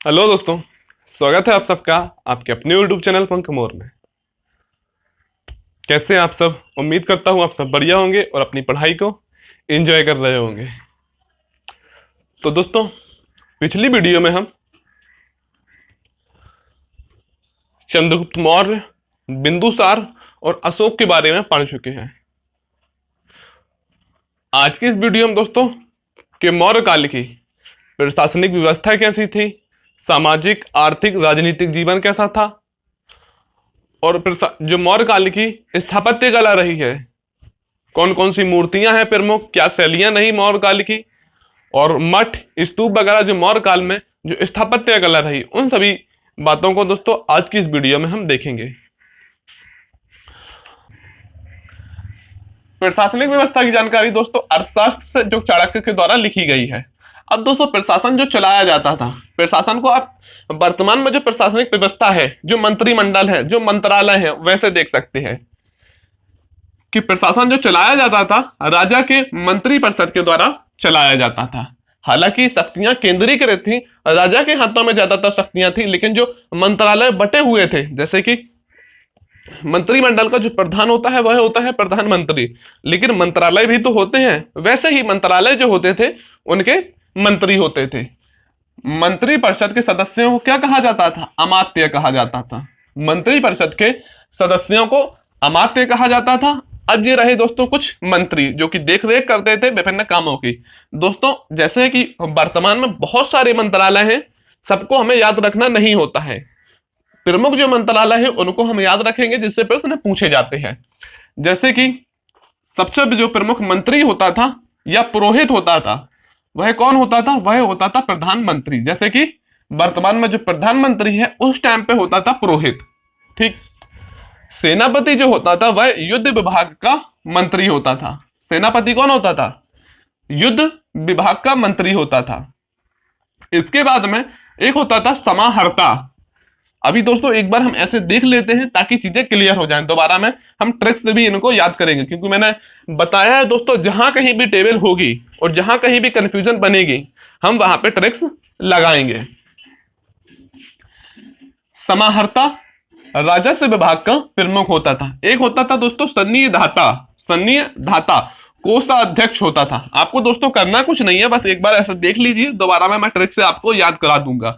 Hello दोस्तों, स्वागत है आप सबका आपके अपने यूट्यूब चैनल पंख मोर में। कैसे हैं आप सब? उम्मीद करता हूं आप सब बढ़िया होंगे और अपनी पढ़ाई को एंजॉय कर रहे होंगे। तो दोस्तों, पिछली वीडियो में हम चंद्रगुप्त मौर्य, बिंदुसार और अशोक के बारे में पढ़ चुके हैं। आज की इस वीडियो में दोस्तों के मौर्य काल की प्रशासनिक व्यवस्था कैसी थी, सामाजिक आर्थिक राजनीतिक जीवन कैसा था, और जो मौर्य काल की स्थापत्य कला रही है, कौन कौन सी मूर्तियां हैं प्रमुख, क्या शैलियां नहीं मौर्य काल की, और मठ स्तूप वगैरह जो मौर्य काल में जो स्थापत्य कला रही, उन सभी बातों को दोस्तों आज की इस वीडियो में हम देखेंगे। प्रशासनिक व्यवस्था की जानकारी दोस्तों अर्थशास्त्र से जो चाणक्य के द्वारा लिखी गई है। अब दोस्तों प्रशासन जो चलाया जाता था, प्रशासन को आप वर्तमान में जो प्रशासनिक व्यवस्था है, जो मंत्रिमंडल है, जो मंत्रालय है, वैसे देख सकते हैं कि प्रशासन जो चलाया जाता था राजा के मंत्रिपरिषद के द्वारा चलाया जाता था। हालांकि शक्तियां केंद्रीकृत थी, राजा के हाथों में ज्यादातर शक्तियां थी, लेकिन जो मंत्रालय बटे हुए थे, जैसे कि मंत्रिमंडल का जो प्रधान होता है वह होता है प्रधानमंत्री, लेकिन मंत्रालय भी तो होते हैं, वैसे ही मंत्रालय जो होते थे उनके मंत्री होते थे। मंत्रिपरिषद के सदस्यों को क्या कहा जाता था? अमात्य कहा जाता था। मंत्रिपरिषद के सदस्यों को अमात्य कहा जाता था। अब ये रहे दोस्तों कुछ मंत्री जो कि देख रेख करते थे विभिन्न कामों की। दोस्तों जैसे कि वर्तमान में बहुत सारे मंत्रालय हैं, सबको हमें याद रखना नहीं होता है। प्रमुख जो मंत्रालय है उनको हम याद रखेंगे जिससे प्रश्न पूछे जाते हैं। जैसे कि सबसे जो प्रमुख मंत्री होता था या पुरोहित होता था, वह कौन होता था? वह होता था प्रधानमंत्री। जैसे कि वर्तमान में जो प्रधानमंत्री है उस टाइम पे होता था पुरोहित। ठीक। सेनापति जो होता था वह युद्ध विभाग का मंत्री होता था। सेनापति कौन होता था? युद्ध विभाग का मंत्री होता था। इसके बाद में एक होता था समाहर्ता। अभी दोस्तों एक बार हम ऐसे देख लेते हैं ताकि चीजें क्लियर हो जाएं। दोबारा में हम ट्रिक्स से भी इनको याद करेंगे, क्योंकि मैंने बताया है दोस्तों जहां कहीं भी टेबल होगी और जहां कहीं भी कंफ्यूजन बनेगी हम वहां पे ट्रिक्स लगाएंगे। समाहर्ता राजस्व विभाग का प्रमुख होता था। एक होता था दोस्तों सन्निय धाता। सन्निय धाता कोषाध्यक्ष होता था। आपको दोस्तों करना कुछ नहीं है, बस एक बार ऐसा देख लीजिए, दोबारा में मैं ट्रिक से आपको याद करा दूंगा।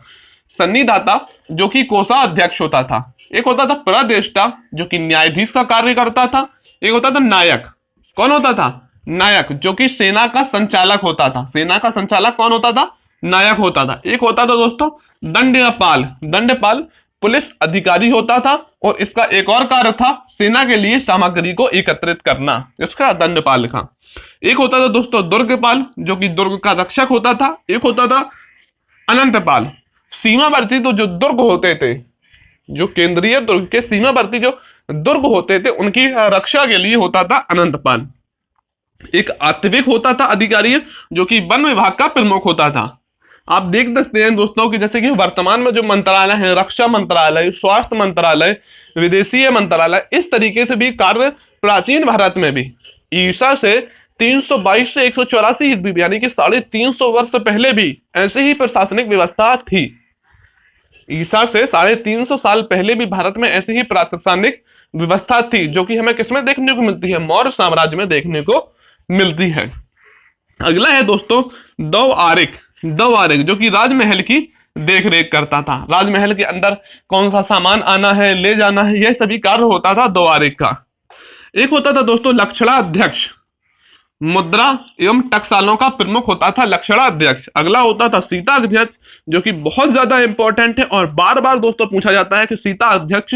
सन्निधाता जो कि कोषाध्यक्ष होता था। एक होता था प्रदेष्टा जो कि न्यायाधीश का कार्य करता था। एक होता था नायक। कौन होता था? नायक जो कि सेना का संचालक होता था। सेना का संचालक कौन होता था? नायक होता था। एक होता था दोस्तों दंडपाल। दंडपाल पुलिस अधिकारी होता था और इसका एक और कार्य था सेना के लिए सामग्री को एकत्रित करना, इसका दंडपाल का। एक होता था दोस्तों दुर्गपाल जो कि दुर्ग का रक्षक होता था। एक होता था अनंतपाल। सीमावर्ती तो जो दुर्ग होते थे, जो केंद्रीय दुर्ग के सीमावर्ती जो दुर्ग होते थे उनकी रक्षा के लिए होता था अनंतपाल। एक आत्विक होता था अधिकारी जो कि वन विभाग का प्रमुख होता था। आप देख सकते हैं दोस्तों कि जैसे कि वर्तमान में जो मंत्रालय है, रक्षा मंत्रालय, स्वास्थ्य मंत्रालय, विदेशीय मंत्रालय, इस तरीके से भी कार्य प्राचीन भारत में भी ईसा से 322 से 184 ईस्वी यानी कि 350 वर्ष पहले भी ऐसे ही प्रशासनिक व्यवस्था थी। ईसा से 350 साल पहले भी भारत में ऐसी ही प्रशासनिक व्यवस्था थी, जो कि हमें किसमें देखने को मिलती है? मौर्य साम्राज्य में देखने को मिलती है। अगला है दोस्तों द्वारिक। द्वारिक जो कि राजमहल की देख रेख करता था। राजमहल के अंदर कौन सा सामान आना है, ले जाना है, यह सभी कार्य होता था द्वारिक का। एक होता था दोस्तों लक्षणाध्यक्ष। मुद्रा एवं टकसालों का प्रमुख होता था लक्षणाध्यक्ष। अगला होता था सीता अध्यक्ष जो कि बहुत ज्यादा इंपॉर्टेंट है और बार बार दोस्तों पूछा जाता है कि सीता अध्यक्ष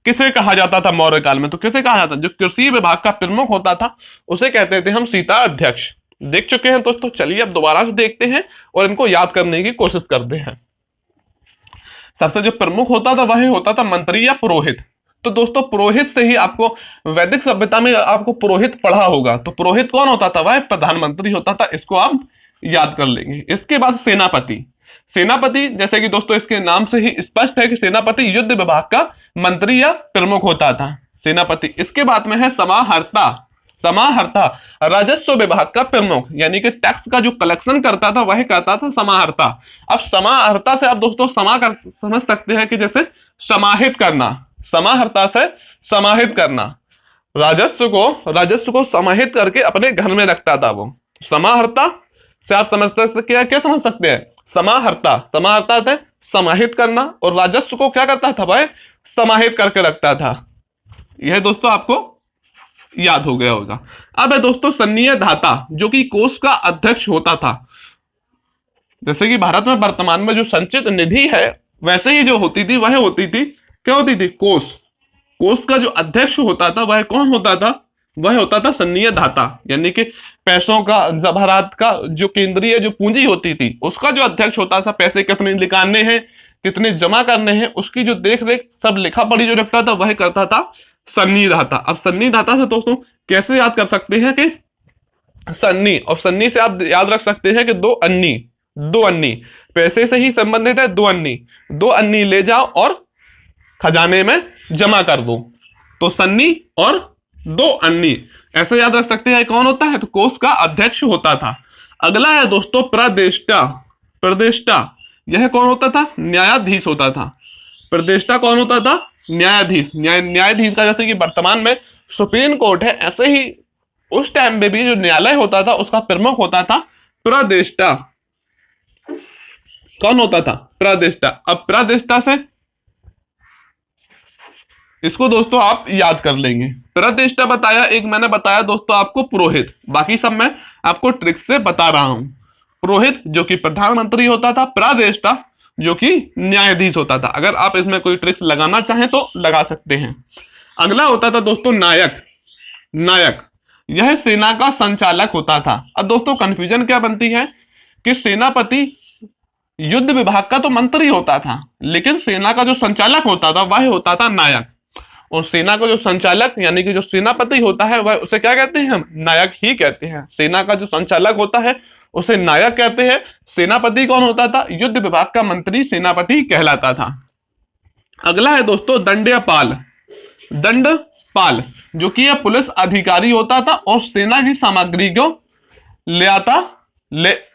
किसे कहा जाता था मौर्य काल में? तो किसे कहा जाता? जो कृषि विभाग का प्रमुख होता था उसे कहते थे हम सीता अध्यक्ष। देख चुके हैं दोस्तों, चलिए अब दोबारा से देखते हैं और इनको याद करने की कोशिश करते हैं। सबसे जो प्रमुख होता था वह होता था मंत्री या पुरोहित। तो दोस्तों पुरोहित से ही आपको वैदिक सभ्यता में आपको पुरोहित पढ़ा होगा। तो पुरोहित कौन होता था? वह प्रधानमंत्री होता था। इसको आप याद कर लेंगे। इसके बाद सेनापति। सेनापति जैसे कि दोस्तों इसके नाम से ही स्पष्ट है कि सेनापति युद्ध विभाग का मंत्री या प्रमुख होता था, सेनापति। इसके बाद में है समाहर्ता। समाहर्ता राजस्व विभाग का प्रमुख, यानी कि टैक्स का जो कलेक्शन करता था वह करता था समाहर्ता। अब समाहर्ता से आप दोस्तों समझ सकते हैं कि जैसे समाहित करना, समाहर्ता से समाहित करना, राजस्व को समाहित करके अपने घर में रखता था वो। समाहर्ता से आप समझ सकते हैं, क्या समझ सकते हैं, समाहर्ता से समाहित करना, और राजस्व को क्या करता था वह समाहित करके रखता था। यह दोस्तों आपको याद हो गया होगा। अब है दोस्तों सन्निय दाता, जो कि कोष का अध्यक्ष होता था। जैसे कि भारत में वर्तमान में जो संचित निधि है, वैसे ही जो होती थी वह होती थी, क्या होती थी, कोष का जो अध्यक्ष होता था वह कौन होता था, वह होता था सन्निय दाता, यानी कि पैसों का, जवाहरात का जो केंद्रीय जो पूंजी होती थी उसका जो अध्यक्ष होता था, पैसे कितने निकालने हैं, कितने जमा करने हैं, उसकी जो देख रेख सब लिखा पढ़ी जो रखता था वह करता था सन्नी दाता। अब सन्नी दाता से दोस्तों कैसे याद कर सकते हैं कि सन्नी, और सन्नी से आप याद रख सकते हैं कि दो अन्नी पैसे से ही संबंधित है। दो अन्नी ले जाओ और खजाने में जमा कर दो, तो सन्नी और दो अन्नी, ऐसे याद रख सकते हैं। कौन होता है, तो कोष का अध्यक्ष होता था। अगला है दोस्तों प्रदेष्टा, यह कौन होता था, न्यायाधीश होता था। प्रदेष्टा कौन होता था, न्यायाधीश। न्यायाधीश का जैसे कि वर्तमान में सुप्रीम कोर्ट है, ऐसे ही उस टाइम में भी जो न्यायालय होता था उसका प्रमुख होता था प्रदेष्टा। कौन होता था, प्रदेष्टा। अब प्रदेष्टा से इसको दोस्तों आप याद कर लेंगे। प्रदेष्टा बताया, एक मैंने बताया दोस्तों आपको पुरोहित, बाकी सब मैं आपको ट्रिक से बता रहा हूं। पुरोहित जो कि प्रधानमंत्री होता था, प्रदेष्टा जो कि न्यायाधीश होता था। अगर आप इसमें कोई ट्रिक्स लगाना चाहें तो लगा सकते हैं। अगला होता था दोस्तों नायक, यह सेना का संचालक होता था। अब दोस्तों कंफ्यूजन क्या बनती है कि सेनापति युद्ध विभाग का तो मंत्री होता था, लेकिन सेना का जो संचालक होता था वह होता था नायक, और सेना का जो संचालक यानी कि जो सेनापति होता है वह उसे क्या कहते हैं, हम नायक ही कहते हैं। सेना का जो संचालक होता है उसे नायक कहते हैं। सेनापति कौन होता था, युद्ध विभाग का मंत्री सेनापति कहलाता था। अगला है दोस्तों दंडपाल, जो कि यह पुलिस अधिकारी होता था और सेना की सामग्री को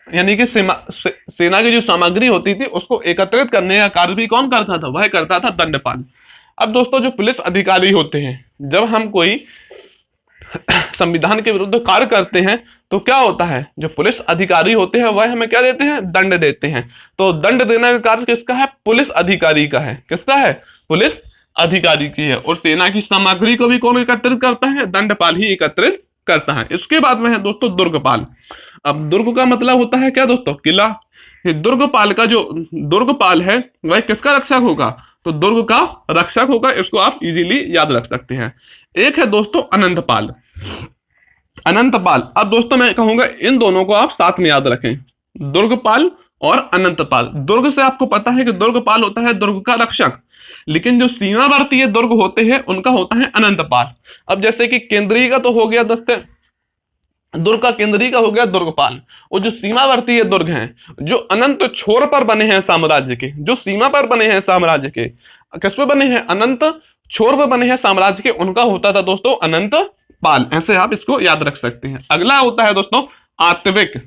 यानी कि सेना की जो सामग्री होती थी उसको एकत्रित करने का कार्य भी कौन करता था, वह करता था दंडपाल। अब दोस्तों जो पुलिस अधिकारी होते हैं, जब हम कोई संविधान के विरुद्ध कार्य करते हैं तो क्या होता है, जो पुलिस अधिकारी होते हैं वह हमें क्या देते हैं, दंड देते हैं। तो दंड देने का कार्य किसका है, पुलिस अधिकारी का है। किसका है, पुलिस अधिकारी की है। और सेना की सामग्री को भी कौन एकत्रित करता है, दंडपाल ही एकत्रित करता है। इसके बाद में है दोस्तों दुर्गपाल। अब दुर्ग का मतलब होता है क्या दोस्तों, किला। ये दुर्गपाल है वह किसका रक्षक होगा, तो दुर्ग का रक्षक होगा। इसको आप इजीली याद रख सकते हैं। एक है दोस्तों अनंतपाल। अब दोस्तों मैं कहूंगा इन दोनों को आप साथ में याद रखें, दुर्गपाल और अनंतपाल। दुर्ग से आपको पता है कि दुर्गपाल होता है दुर्ग का रक्षक, लेकिन जो सीमावर्तीय दुर्ग होते हैं उनका होता है अनंतपाल। अब जैसे कि केंद्रीय का तो हो गया दोस्तों, दुर्ग का केंद्रीय का हो गया दुर्गपाल, और जो सीमावर्तीय दुर्ग हैं, जो अनंत छोर पर बने हैं साम्राज्य के, जो सीमा पर बने हैं साम्राज्य के, किस पे बने हैं, अनंत छोर पर बने हैं साम्राज्य के, उनका होता था दोस्तों अनंतपाल। ऐसे आप इसको याद रख सकते हैं। अगला होता है दोस्तों आत्विक।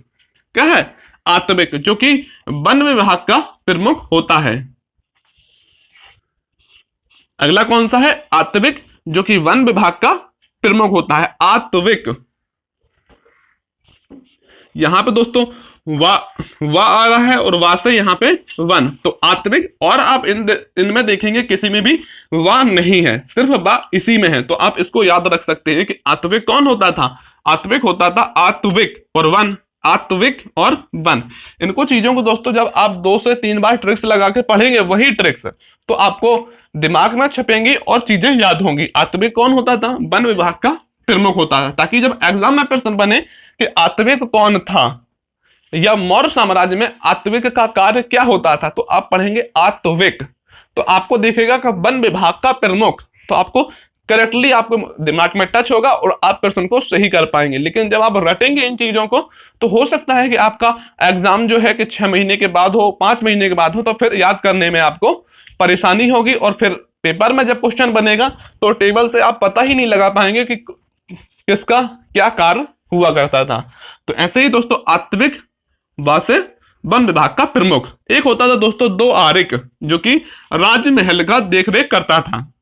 क्या है, आत्विक, जो कि वन विभाग का प्रमुख होता है। अगला कौन सा है, आत्विक, जो कि वन विभाग का प्रमुख होता है, आत्विक। यहां पे दोस्तों वा आ रहा है और वा से यहां पे वन, तो आत्विक। और आप इनमें देखेंगे किसी में भी वा नहीं है, सिर्फ वा इसी में है। तो आप इसको याद रख सकते हैं कि आत्विक कौन होता था, आत्विक होता था आत्विक और वन, आत्विक और वन। इनको चीजों को दोस्तों जब आप 2 से 3 बार ट्रिक्स लगा के पढ़ेंगे, वही ट्रिक्स तो आपको दिमाग में छपेंगी और चीजें याद होंगी। आत्विक कौन होता था, वन विभाग का प्रमुख होता है, ताकि जब एग्जाम में प्रश्न बने कि आत्विक कौन था या मौर्य साम्राज्य में आत्विक का कार्य क्या होता था, तो आप पढ़ेंगे आत्विक, तो आपको दिखेगा कि वन विभाग का प्रमुख, तो आपको करेक्टली आपको दिमाग में टच होगा और आप प्रश्न को सही कर पाएंगे। लेकिन जब आप रटेंगे इन चीजों को तो हो सकता है कि आपका एग्जाम जो है कि 6 महीने के बाद हो, 5 महीने के बाद हो, तो फिर याद करने में आपको परेशानी होगी। और फिर पेपर में जब क्वेश्चन बनेगा तो टेबल से आप पता ही नहीं लगा पाएंगे कि किसका क्या कार्य हुआ करता था। तो ऐसे ही दोस्तों आत्विक व से वन विभाग का प्रमुख। एक होता था दोस्तों दो आरिक, जो कि राजमहल का देखरेख करता था।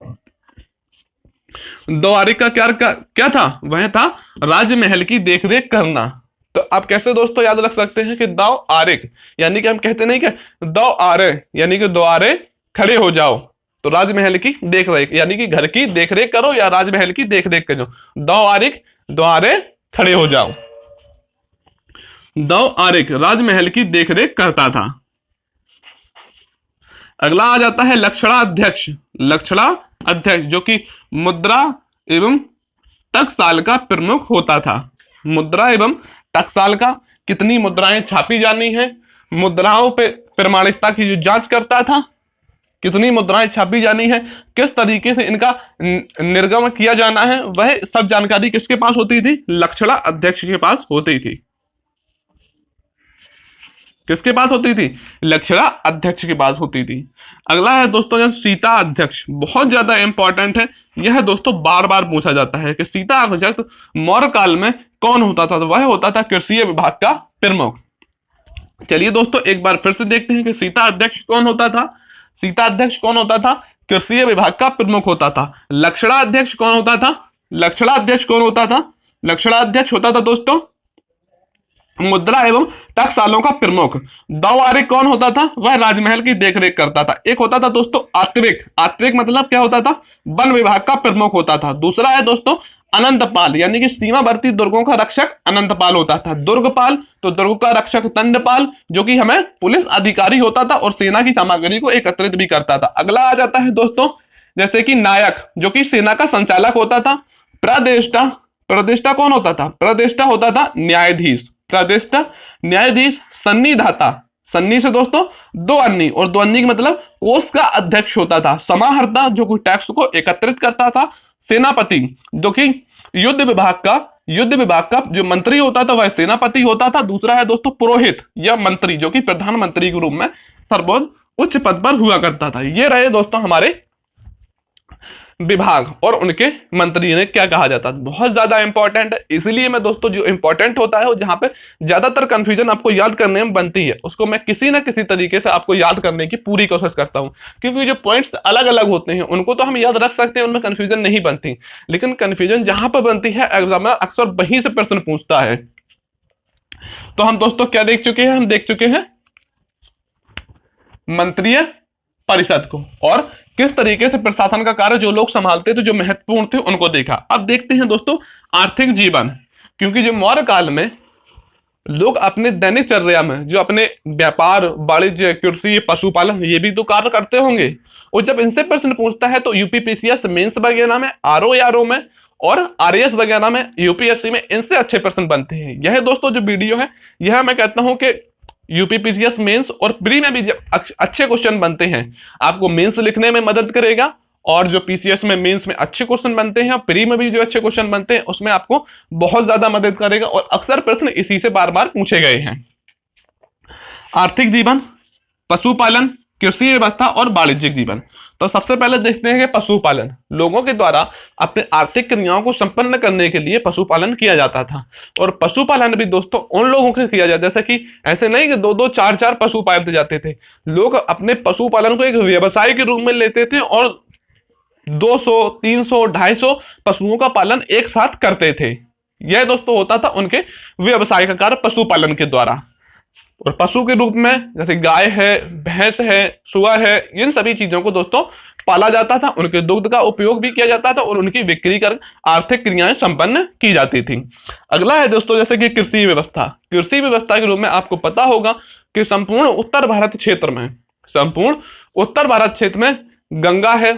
दो आरिक का क्या था, वह था राजमहल की देखरेख करना। तो आप कैसे दोस्तों याद रख सकते हैं कि दो आरिक, यानी कि हम कहते नहीं कि दो आरे, यानी कि दो आरे खड़े हो जाओ। तो राजमहल की देखरेख यानी कि घर की देखरेख करो या राजमहल की देखरेख करो। दो आरिक दो आरे खड़े हो जाओ। दो आरिक राजमहल की देखरेख करता था। अगला आ जाता है लक्षणा अध्यक्ष। लक्षणा अध्यक्ष जो कि मुद्रा एवं टकसाल का प्रमुख होता था। मुद्रा एवं टकसाल का, कितनी मुद्राएं छापी जानी है, मुद्राओं पे प्रमाणिकता की जो जांच करता था, कितनी मुद्राएं छापी जानी है, किस तरीके से इनका निर्गमन किया जाना है, वह सब जानकारी किसके पास होती थी, लक्षणा अध्यक्ष के पास होती थी। किसके पास होती थी, लक्षणा अध्यक्ष के पास होती थी। अगला है दोस्तों सीता अध्यक्ष, बहुत ज्यादा इंपॉर्टेंट है यह दोस्तों, बार बार पूछा जाता है कि सीता अध्यक्ष मौर्य काल में कौन होता था। तो वह होता था कृषि विभाग का प्रमुख। चलिए दोस्तों एक बार फिर से देखते हैं कि सीता अध्यक्ष कौन होता था। सीता अध्यक्ष कौन होता था, कृषि विभाग का प्रमुख होता था। लक्षणा अध्यक्ष कौन होता था, लक्षणा अध्यक्ष कौन होता था, लक्षणा अध्यक्ष होता था दोस्तों मुद्रा एवं टकसालों का प्रमुख। दो आरिक कौन होता था, वह राजमहल की देखरेख करता था। एक होता था दोस्तों आत्विक, आत्विक मतलब क्या होता था, वन विभाग का प्रमुख होता था। दूसरा है दोस्तों अनंतपाल, यानी कि सीमावर्ती दुर्गों का रक्षक अनंतपाल होता था। दुर्गपाल तो दुर्ग का रक्षक दंडपाल, जो कि हमें पुलिस अधिकारी होता था और सेना की सामग्री को एकत्रित भी करता था। अगला आ जाता है दोस्तों जैसे कि नायक, जो कि सेना का संचालक होता था। प्रदेष्टा, प्रदेष्टा कौन होता था, प्रदेष्टा होता था न्यायाधीश। प्रदेष्टा न्यायाधीश। सन्निधाता, सन्नी से दोस्तों दो अन्नी, और दो अन्नी का मतलब कोष का अध्यक्ष होता था। समाहर्ता जो कि टैक्स को एकत्रित करता था। सेनापति जो कि युद्ध विभाग का जो मंत्री होता था वह सेनापति होता था। दूसरा है दोस्तों पुरोहित या मंत्री, जो कि प्रधानमंत्री के रूप में सर्वोच्च उच्च पद पर हुआ करता था। ये रहे दोस्तों हमारे विभाग और उनके मंत्री ने क्या कहा जाता है, बहुत ज्यादा इंपॉर्टेंट है। इसलिए मैं दोस्तों जो इंपॉर्टेंट होता है वो जहां पे ज्यादातर कंफ्यूजन आपको याद करने में बनती है, उसको मैं किसी ना किसी तरीके से आपको याद करने की पूरी कोशिश करता हूं। क्योंकि जो पॉइंट्स अलग अलग होते हैं उनको तो हम याद रख सकते हैं, उनमें कंफ्यूजन नहीं बनती, लेकिन कंफ्यूजन जहां पर बनती है एग्जामिनर अक्सर वहीं से प्रश्न पूछता है। तो हम दोस्तों क्या देख चुके हैं, हम देख चुके हैं मंत्रीय परिषद को और किस तरीके से प्रशासन का कार्य जो लोग संभालते थे, जो महत्वपूर्ण थे, उनको देखा। अब देखते हैं दोस्तों आर्थिक जीवन, क्योंकि जो मौर्य काल में लोग अपने दैनिक चर्या में जो अपने व्यापार, वाणिज्य, कृषि, पशुपालन ये भी तो कार्य करते होंगे, और जब इनसे प्रश्न पूछता है तो यूपीपीसीएस मेंस वगैरह में, आरओ में और आरएएस वगैरह में, यूपीएससी में इनसे अच्छे प्रश्न बनते हैं। यह दोस्तों जो वीडियो है यह मैं कहता हूं कि यूपीपीसीएस मेंस और प्री में भी जब अच्छे क्वेश्चन बनते हैं आपको मेंस लिखने में मदद करेगा, और जो पीसीएस में मेंस में अच्छे क्वेश्चन बनते हैं, प्री में भी जो अच्छे क्वेश्चन बनते हैं उसमें आपको बहुत ज्यादा मदद करेगा, और अक्सर प्रश्न इसी से बार बार पूछे गए हैं। आर्थिक जीवन, पशुपालन, कृषि व्यवस्था और वाणिज्यिक जीवन। तो सबसे पहले देखते हैं कि पशुपालन। लोगों के द्वारा अपने आर्थिक क्रियाओं को संपन्न करने के लिए पशुपालन किया जाता था, और पशुपालन भी दोस्तों उन लोगों से किया जाता, जैसे कि ऐसे नहीं कि 2-2, 4-4 पशु पालते जाते थे। लोग अपने पशुपालन को एक व्यवसाय के रूप में लेते थे और 200, 300, 250 पशुओं का पालन एक साथ करते थे। यह दोस्तों होता था उनके व्यवसाय का कार्य पशुपालन के द्वारा। और पशु के रूप में जैसे गाय है, भैंस है, सुअर है, इन सभी चीजों को दोस्तों पाला जाता था, उनके दुग्ध का उपयोग भी किया जाता था और उनकी बिक्री कर आर्थिक क्रियाएं संपन्न की जाती थी। अगला है दोस्तों जैसे कि कृषि व्यवस्था। कृषि व्यवस्था के रूप में आपको पता होगा कि संपूर्ण उत्तर भारत क्षेत्र में गंगा है,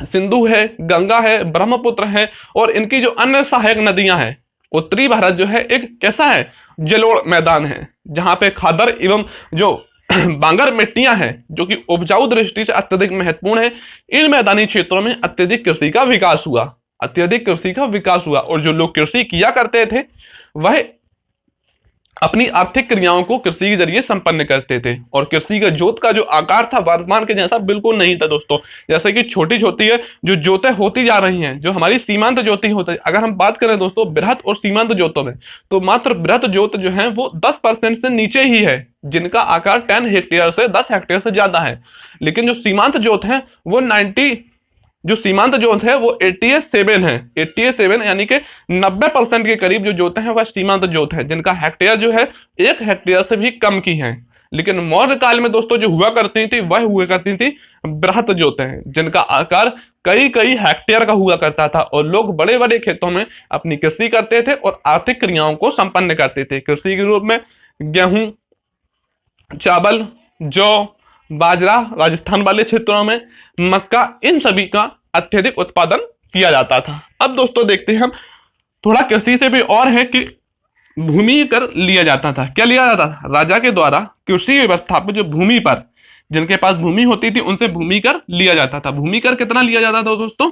सिंधु है, गंगा है, ब्रह्मपुत्र है, और इनकी जो अन्य सहायक नदियां हैं, उत्तरी भारत जो है एक कैसा है, जलोढ़ मैदान है, जहां पे खादर एवं जो बांगर मिट्टियां हैं जो कि उपजाऊ दृष्टि से अत्यधिक महत्वपूर्ण है। इन मैदानी क्षेत्रों में अत्यधिक कृषि का विकास हुआ, और जो लोग कृषि किया करते थे वह अपनी आर्थिक क्रियाओं को कृषि के जरिए संपन्न करते थे। और कृषि का जोत का जो आकार था वर्तमान के जैसा बिल्कुल नहीं था दोस्तों। जैसे कि छोटी छोटी है जो जोतें होती जा रही हैं, जो हमारी सीमांत जोती होती है, अगर हम बात करें दोस्तों बृहत और सीमांत जोतों में, तो मात्र बृहत जोत जो है वो 10% से नीचे ही है, जिनका आकार 10 हेक्टेयर से 10 हेक्टेयर से ज्यादा है। लेकिन जो सीमांत जोत है वो 90, जो सीमांत जोत है वो 87 है, 87 यानी कि 90% के करीब जो जोतें हैं वह सीमांत जोत है, जिनका हेक्टेयर जो है 1 हेक्टेयर से भी कम की है। लेकिन मौर्य काल में दोस्तों जो हुआ करती थी वह हुआ करती थी बृहत जोतें, जिनका आकार कई कई हेक्टेयर का हुआ करता था, और लोग बड़े बड़े खेतों में अपनी कृषि करते थे और आर्थिक क्रियाओं को संपन्न करते थे। कृषि के रूप में गेहूं, चावल, जौ, बाजरा, राजस्थान वाले क्षेत्रों में मक्का, इन सभी का अत्यधिक उत्पादन किया जाता था। अब दोस्तों देखते हैं हम थोड़ा कृषि से भी और है कि भूमि कर लिया जाता था। क्या लिया जाता था? राजा के द्वारा कृषि व्यवस्था पर जो भूमि पर, जिनके पास भूमि होती थी उनसे भूमि कर लिया जाता था। भूमि कर कितना लिया जाता था दोस्तों?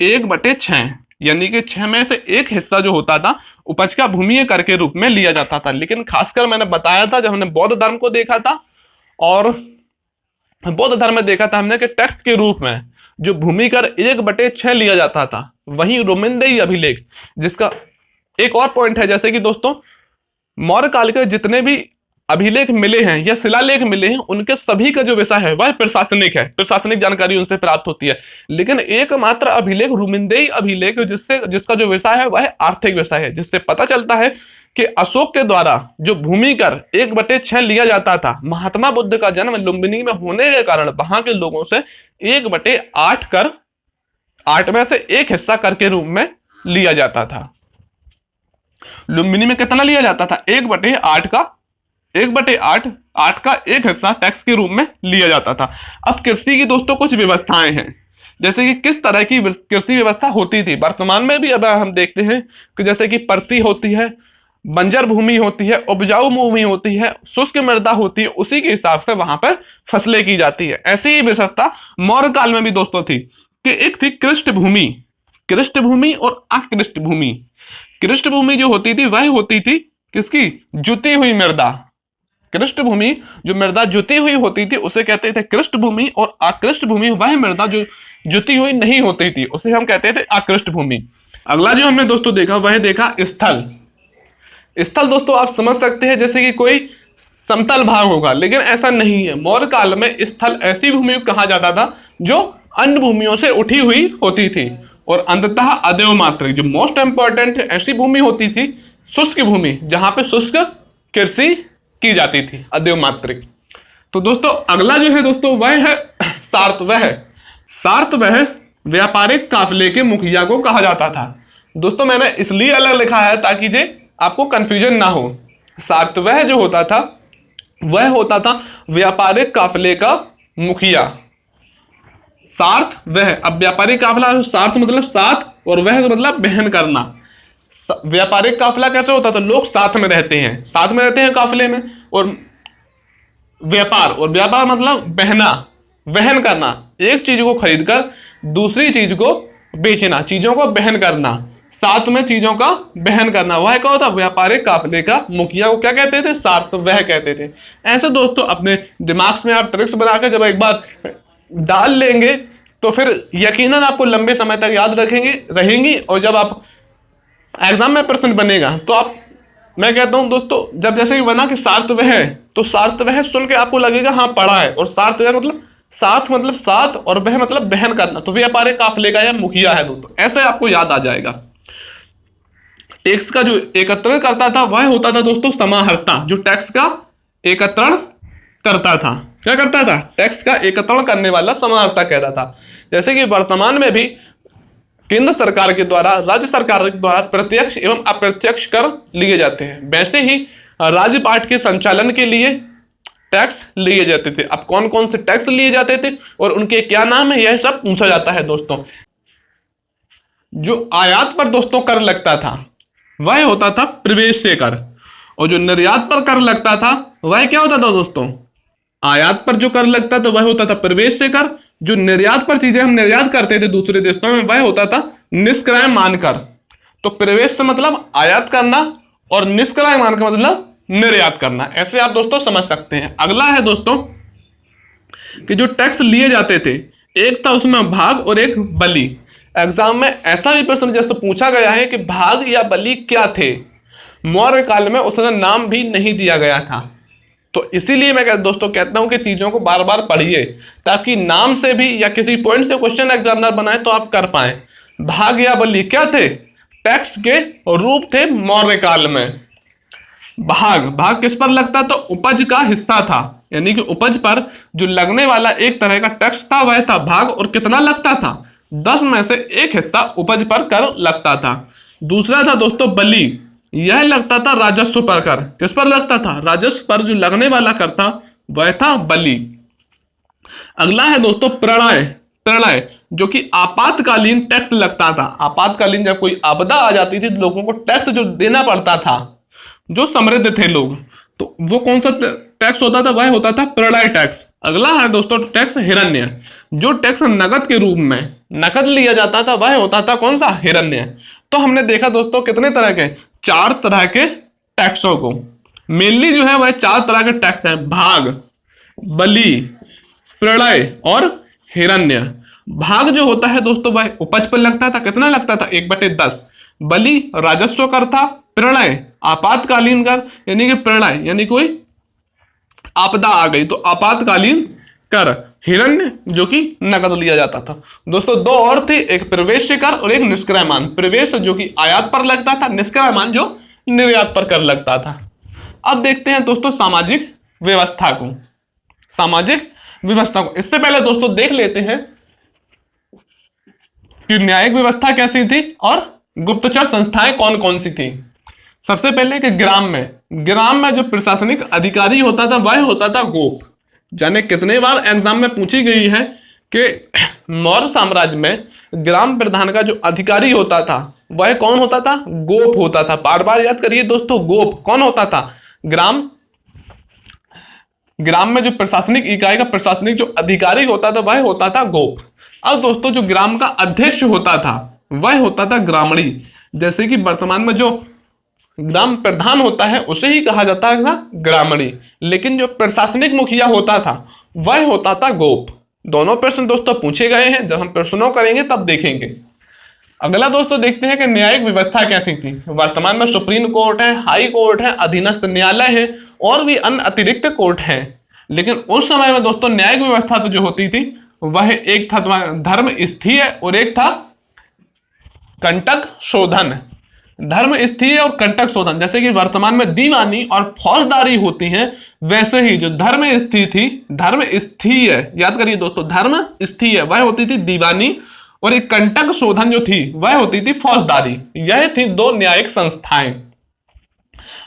1/6, यानी कि 6 में से 1 हिस्सा जो होता था उपज का भूमि कर के रूप में लिया जाता था। लेकिन खासकर मैंने बताया था जब हमने बौद्ध धर्म को देखा था, और बौद्ध धर्म में देखा था हमने कि टैक्स के रूप में जो भूमि कर 1/6 लिया जाता था। वहीं रोमिंदेई अभिलेख, जिसका एक और पॉइंट है, जैसे कि दोस्तों मौर्य काल के जितने भी अभिलेख मिले हैं या शिलालेख मिले हैं उनके सभी का जो विषय है वह प्रशासनिक है, प्रशासनिक जानकारी उनसे प्राप्त होती है। लेकिन एकमात्र अभिलेख रोमिंदेई अभिलेख जिसका जो विषय है वह आर्थिक विषय है, जिससे पता चलता है कि अशोक के द्वारा जो भूमि कर 1/6 लिया जाता था, महात्मा बुद्ध का जन्म लुम्बिनी में होने के कारण वहां के लोगों से 1/8 कर, 8 में से 1 हिस्सा कर के रूप में लिया जाता था। लुम्बिनी में कितना लिया जाता था? 1/8 का 8 का 1 हिस्सा टैक्स के रूप में लिया जाता था। अब कृषि की दोस्तों कुछ व्यवस्थाएं हैं, जैसे कि किस तरह की कृषि व्यवस्था होती थी वर्तमान में भी। अब हम देखते हैं कि जैसे कि परती होती है, बंजर भूमि होती है, उपजाऊ भूमि होती है, शुष्क मृदा होती है, उसी के हिसाब से वहां पर फसलें की जाती है। ऐसी ही विशेषता मौर्य काल में भी दोस्तों थी कि एक थी कृष्ट भूमि, कृष्ट भूमि और अकृष्ट भूमि। कृष्ट भूमि जो होती थी वह होती थी किसकी? जुती हुई मृदा। कृष्ट भूमि जो मृदा जुती हुई होती थी उसे कहते थे कृष्ट भूमि, और अकृष्ट भूमि वह मृदा जो जुती हुई नहीं होती थी उसे हम कहते थे अकृष्ट भूमि। अगला जो हमने दोस्तों देखा वह देखा स्थल। स्थल दोस्तों आप समझ सकते हैं जैसे कि कोई समतल भाग होगा, लेकिन ऐसा नहीं है। मौर्य काल में स्थल ऐसी भूमि को कहा जाता था जो अन्य भूमियों से उठी हुई होती थी। और अंततः अदेव मात्रिक, जो मोस्ट इंपॉर्टेंट ऐसी भूमि होती थी शुष्क भूमि, जहां पे शुष्क कृषि की जाती थी, अदेव मात्रिक। तो दोस्तों अगला जो है दोस्तों वह है सार्तवह। सार्तवह व्यापारिक काफिले के मुखिया को कहा जाता था। दोस्तों मैंने इसलिए अलग लिखा है ताकि जे आपको कंफ्यूजन ना हो। सार्तवह जो होता था वह होता था व्यापारिक काफिले का मुखिया। सार्थ वह, अब व्यापारिक काफिला, सार्थ मतलब साथ और वह मतलब बहन करना। व्यापारिक काफिला कैसे होता था? लोग साथ में रहते हैं, साथ में रहते हैं काफिले में। और व्यापार मतलब बहना, वहन करना, एक चीज को खरीदकर दूसरी चीज को बेचना, चीजों को बहन करना, साथ में चीजों का बहन करना, वह क्या होता? व्यापारिक काफिले का मुखिया को क्या कहते थे? सार्तवह कहते थे। ऐसे दोस्तों अपने दिमाग में आप ट्रिक्स बनाकर जब एक बार डाल लेंगे तो फिर यकीनन आपको लंबे समय तक याद रहेंगी। और जब आप एग्जाम में प्रश्न बनेगा तो आप, मैं कहता हूं दोस्तों जब जैसे ही बना कि सार्तवह है तो सार्तवह सुन के आपको लगेगा हाँ पढ़ा है। और सार्तवह मतलब साथ मतलब साथ, और वह मतलब बहन करना, तो व्यापारिक काफिले का यह मुखिया है दोस्तों, ऐसे आपको याद आ जाएगा। टैक्स का जो एकत्रण करता था वह होता था दोस्तों समाहर्ता, जो टैक्स का एकत्रण करता था। क्या करता था? टैक्स का एकत्रण करने वाला समाहर्ता कहता था। जैसे कि वर्तमान में भी केंद्र सरकार के द्वारा, राज्य सरकार के द्वारा प्रत्यक्ष एवं अप्रत्यक्ष कर लिए जाते हैं, वैसे ही राज्यपाठ के संचालन के लिए टैक्स लिए जाते थे। अब कौन कौन से टैक्स लिए जाते थे और उनके क्या नाम है यह सब पूछा जाता है दोस्तों। जो आयात पर दोस्तों कर लगता था वह होता था प्रवेश से कर, और जो निर्यात पर कर लगता था वह क्या होता था दोस्तों? आयात पर जो कर लगता था वह होता था प्रवेश से कर। जो निर्यात पर चीजें हम निर्यात करते थे दूसरे देशों में वह होता था निष्क्रय मान कर। तो प्रवेश से मतलब आयात करना और निष्क्रय मान का मतलब निर्यात करना। ऐसे आप दोस्तों समझ सकते हैं। अगला है दोस्तों कि जो टैक्स लिए जाते थे, एक था उसमें भाग और एक बलि। एग्जाम में ऐसा भी प्रश्न जैसे पूछा गया है कि भाग या बलि क्या थे। मौर्य काल में उसका नाम भी नहीं दिया गया था। तो इसीलिए मैं दोस्तों कहता हूं कि चीजों को बार बार पढ़िए, ताकि नाम से भी या किसी पॉइंट से क्वेश्चन एग्जामिनर बनाए तो आप कर पाए। भाग या बलि क्या थे? टैक्स के रूप थे मौर्य काल में। भाग, भाग किस पर लगता? तो उपज का हिस्सा था, यानी कि उपज पर जो लगने वाला एक तरह का टैक्स था वह था भाग। और कितना लगता था? 10 में से एक हिस्सा उपज पर कर लगता था। दूसरा था दोस्तों बलि, यह लगता था राजस्व पर कर। किस पर लगता था? राजस्व पर जो लगने वाला कर था वह था बलि। अगला है दोस्तों प्रणय। प्रणय जो कि आपातकालीन टैक्स लगता था। आपातकालीन जब कोई आपदा आ जाती थी तो लोगों को टैक्स जो देना पड़ता था, जो समृद्ध थे लोग, तो वो कौन सा टैक्स होता था? वह होता था प्रणय टैक्स। अगला है दोस्तों टैक्स हिरण्य। जो टैक्स नकद के रूप में नकद लिया जाता था वह होता था कौन सा? हिरण्य। तो हमने देखा दोस्तों कितने तरह के? 4 तरह के टैक्सों को। मेनली जो है वह 4 तरह के टैक्स हैं: भाग, बलि, प्रलय और हिरण्य। भाग जो होता है दोस्तों वह उपज पर लगता था। कितना लगता था? 1/10। बलि राजस्व कर था। प्रलय आपातकालीन कर, यानी कि प्रलय यानी कोई आपदा आ गई तो आपातकालीन कर। हिरण्य जो कि नकद लिया जाता था। दोस्तों 2 और थे, एक प्रवेश कर और एक निष्क्रयमान। प्रवेश जो कि आयात पर लगता था, निष्क्रयमान जो निर्यात पर कर लगता था। अब देखते हैं दोस्तों सामाजिक व्यवस्था को। सामाजिक व्यवस्था को इससे पहले दोस्तों देख लेते हैं कि न्यायिक व्यवस्था कैसी थी और गुप्तचर संस्थाएं कौन कौन सी थी। सबसे पहले कि ग्राम में जो प्रशासनिक अधिकारी होता था वह होता था गोप। जाने कितने बार एग्जाम में पूछी गई है कि मौर्य साम्राज्य में ग्राम प्रधान का जो अधिकारी होता था वह कौन होता था? गोप होता था। बार बार याद करिए दोस्तों, गोप कौन होता था? ग्राम में जो प्रशासनिक इकाई का प्रशासनिक जो अधिकारी होता था वह होता था गोप। अब दोस्तों जो ग्राम का अध्यक्ष होता था वह होता था ग्रामणी। जैसे कि वर्तमान में जो ग्राम प्रधान होता है उसे ही कहा जाता है ग्रामणी, लेकिन जो प्रशासनिक मुखिया होता था वह होता था गोप। दोनों प्रश्न दोस्तों पूछे गए हैं, जब हम प्रश्नों करेंगे तब देखेंगे। अगला दोस्तों देखते हैं कि न्यायिक व्यवस्था कैसी थी। वर्तमान में सुप्रीम कोर्ट है, हाई कोर्ट है, अधीनस्थ न्यायालय है और भी अन्य अतिरिक्त कोर्ट है। लेकिन उस समय में दोस्तों न्यायिक व्यवस्था तो जो होती थी वह एक था धर्म स्थीय और एक था कंटक शोधन। धर्म स्थीय और कंटक शोधन, जैसे कि वर्तमान में दीवानी और फौजदारी होती हैं, वैसे ही जो धर्म स्थीय थी, धर्म स्थीय याद करिए दोस्तों, धर्म स्थीय वह होती थी दीवानी और एक कंटक शोधन जो थी वह होती थी फौजदारी। यह थी 2 न्यायिक संस्थाएं।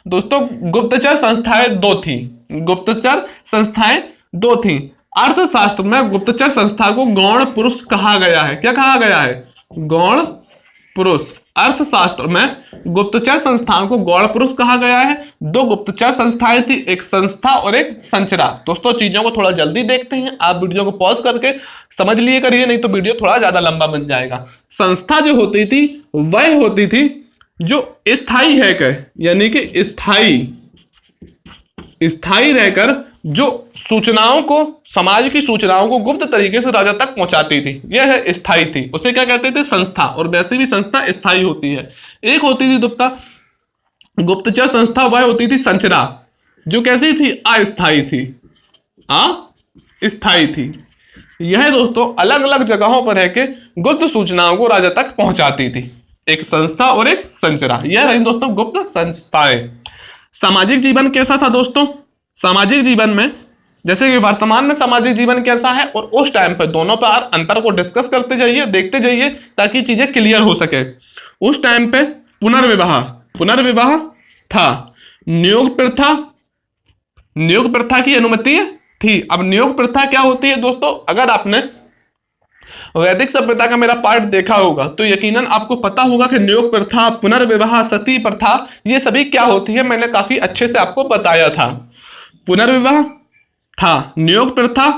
दोस्तों गुप्तचर संस्थाएं 2 थी। गुप्तचर संस्थाएं 2 थी। अर्थशास्त्र में गुप्तचर संस्था को गौण पुरुष कहा गया है। क्या कहा गया है? गौण पुरुष। अर्थशास्त्र में गुप्तचर संस्थाओं को गौण पुरुष कहा गया है। 2 गुप्तचर संस्थाएं थी, एक संस्था और एक संचरा। दोस्तों चीजों को थोड़ा जल्दी देखते हैं, आप वीडियो को पॉज करके समझ लिए करिए, नहीं तो वीडियो थोड़ा ज्यादा लंबा बन जाएगा। संस्था जो होती थी वह होती थी जो स्थायी है कर, यानी कि स्थायी रहकर जो सूचनाओं को, समाज की सूचनाओं को गुप्त तरीके से राजा तक पहुंचाती थी, यह है स्थायी थी। उसे क्या कहते थे? संस्था। और वैसे भी संस्था स्थायी होती है। एक होती थी गुप्तचर संस्था, वह होती थी संचरा, जो कैसी थी? अस्थायी थी। अस्थायी थी। यह दोस्तों अलग अलग जगहों पर है कि गुप्त सूचनाओं को राजा तक पहुंचाती थी। एक संस्था और एक संचरा, यह रही दोस्तों गुप्त संस्थाएं। सामाजिक जीवन कैसा था दोस्तों? सामाजिक जीवन में जैसे कि वर्तमान में सामाजिक जीवन कैसा है और उस टाइम पर, दोनों पर अंतर को डिस्कस करते जाइए, देखते जाइए, ताकि चीजें क्लियर हो सके। उस टाइम पे पुनर्विवाह था। नियोग प्रथा की अनुमति थी। अब नियोग प्रथा क्या होती है दोस्तों? अगर आपने वैदिक सभ्यता का मेरा पार्ट देखा होगा तो यकीनन आपको पता होगा कि नियोग प्रथा, पुनर्विवाह, सती प्रथा, ये सभी क्या होती है, मैंने काफी अच्छे से आपको बताया था। पुनर्विवाह था, नियोग प्रथा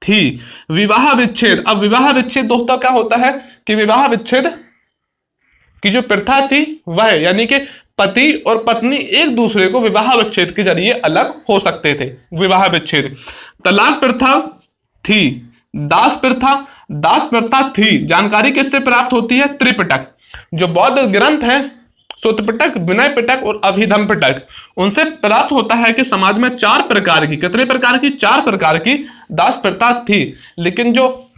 थी, विवाह विच्छेद। अब विवाह विच्छेद दोस्तों क्या होता है कि विवाह विच्छेद की जो प्रथा थी वह, यानी कि पति और पत्नी एक दूसरे को विवाह विच्छेद के जरिए अलग हो सकते थे। विवाह विच्छेद। तलाक प्रथा थी। दास प्रथा थी। जानकारी किससे प्राप्त होती है? त्रिपिटक। जो बौद्ध ग्रंथ है सुत्त पिटक, विनय पिटक और अभिधम पिटक, उनसे प्राप्त होता है कि समाज में 4 प्रकार की, कितने प्रकार की? 4 प्रकार की दास प्रथा थी। लेकिन जो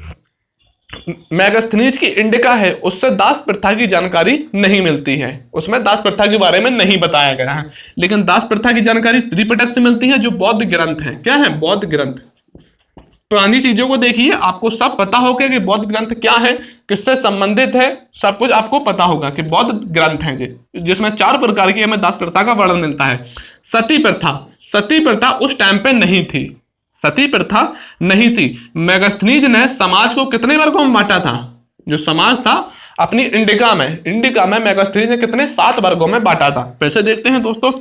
मैगस्थनीज की इंडिका है उससे दास प्रथा की जानकारी नहीं मिलती है, उसमें दास प्रथा के बारे में नहीं बताया गया है। लेकिन दास प्रथा की जानकारी त्रिपिटक से मिलती है जो बौद्ध ग्रंथ है। क्या है? बौद्ध ग्रंथ। पुरानी चीजों को देखिए, आपको सब पता होगा कि बौद्ध ग्रंथ क्या है, किससे संबंधित है, सब कुछ आपको पता होगा कि बौद्ध ग्रंथ है जिसमें 4 प्रकार की हमें दास प्रथा का वर्णन मिलता है। सती प्रथा। सती प्रथा उस टाइम पे नहीं थी। सती प्रथा नहीं थी। मैगस्थनीज ने समाज को कितने वर्गों में बांटा था? जो समाज था अपनी इंडिका में मैगस्थनीज ने कितने? 7 वर्गों में बांटा था। फिर से देखते हैं दोस्तों।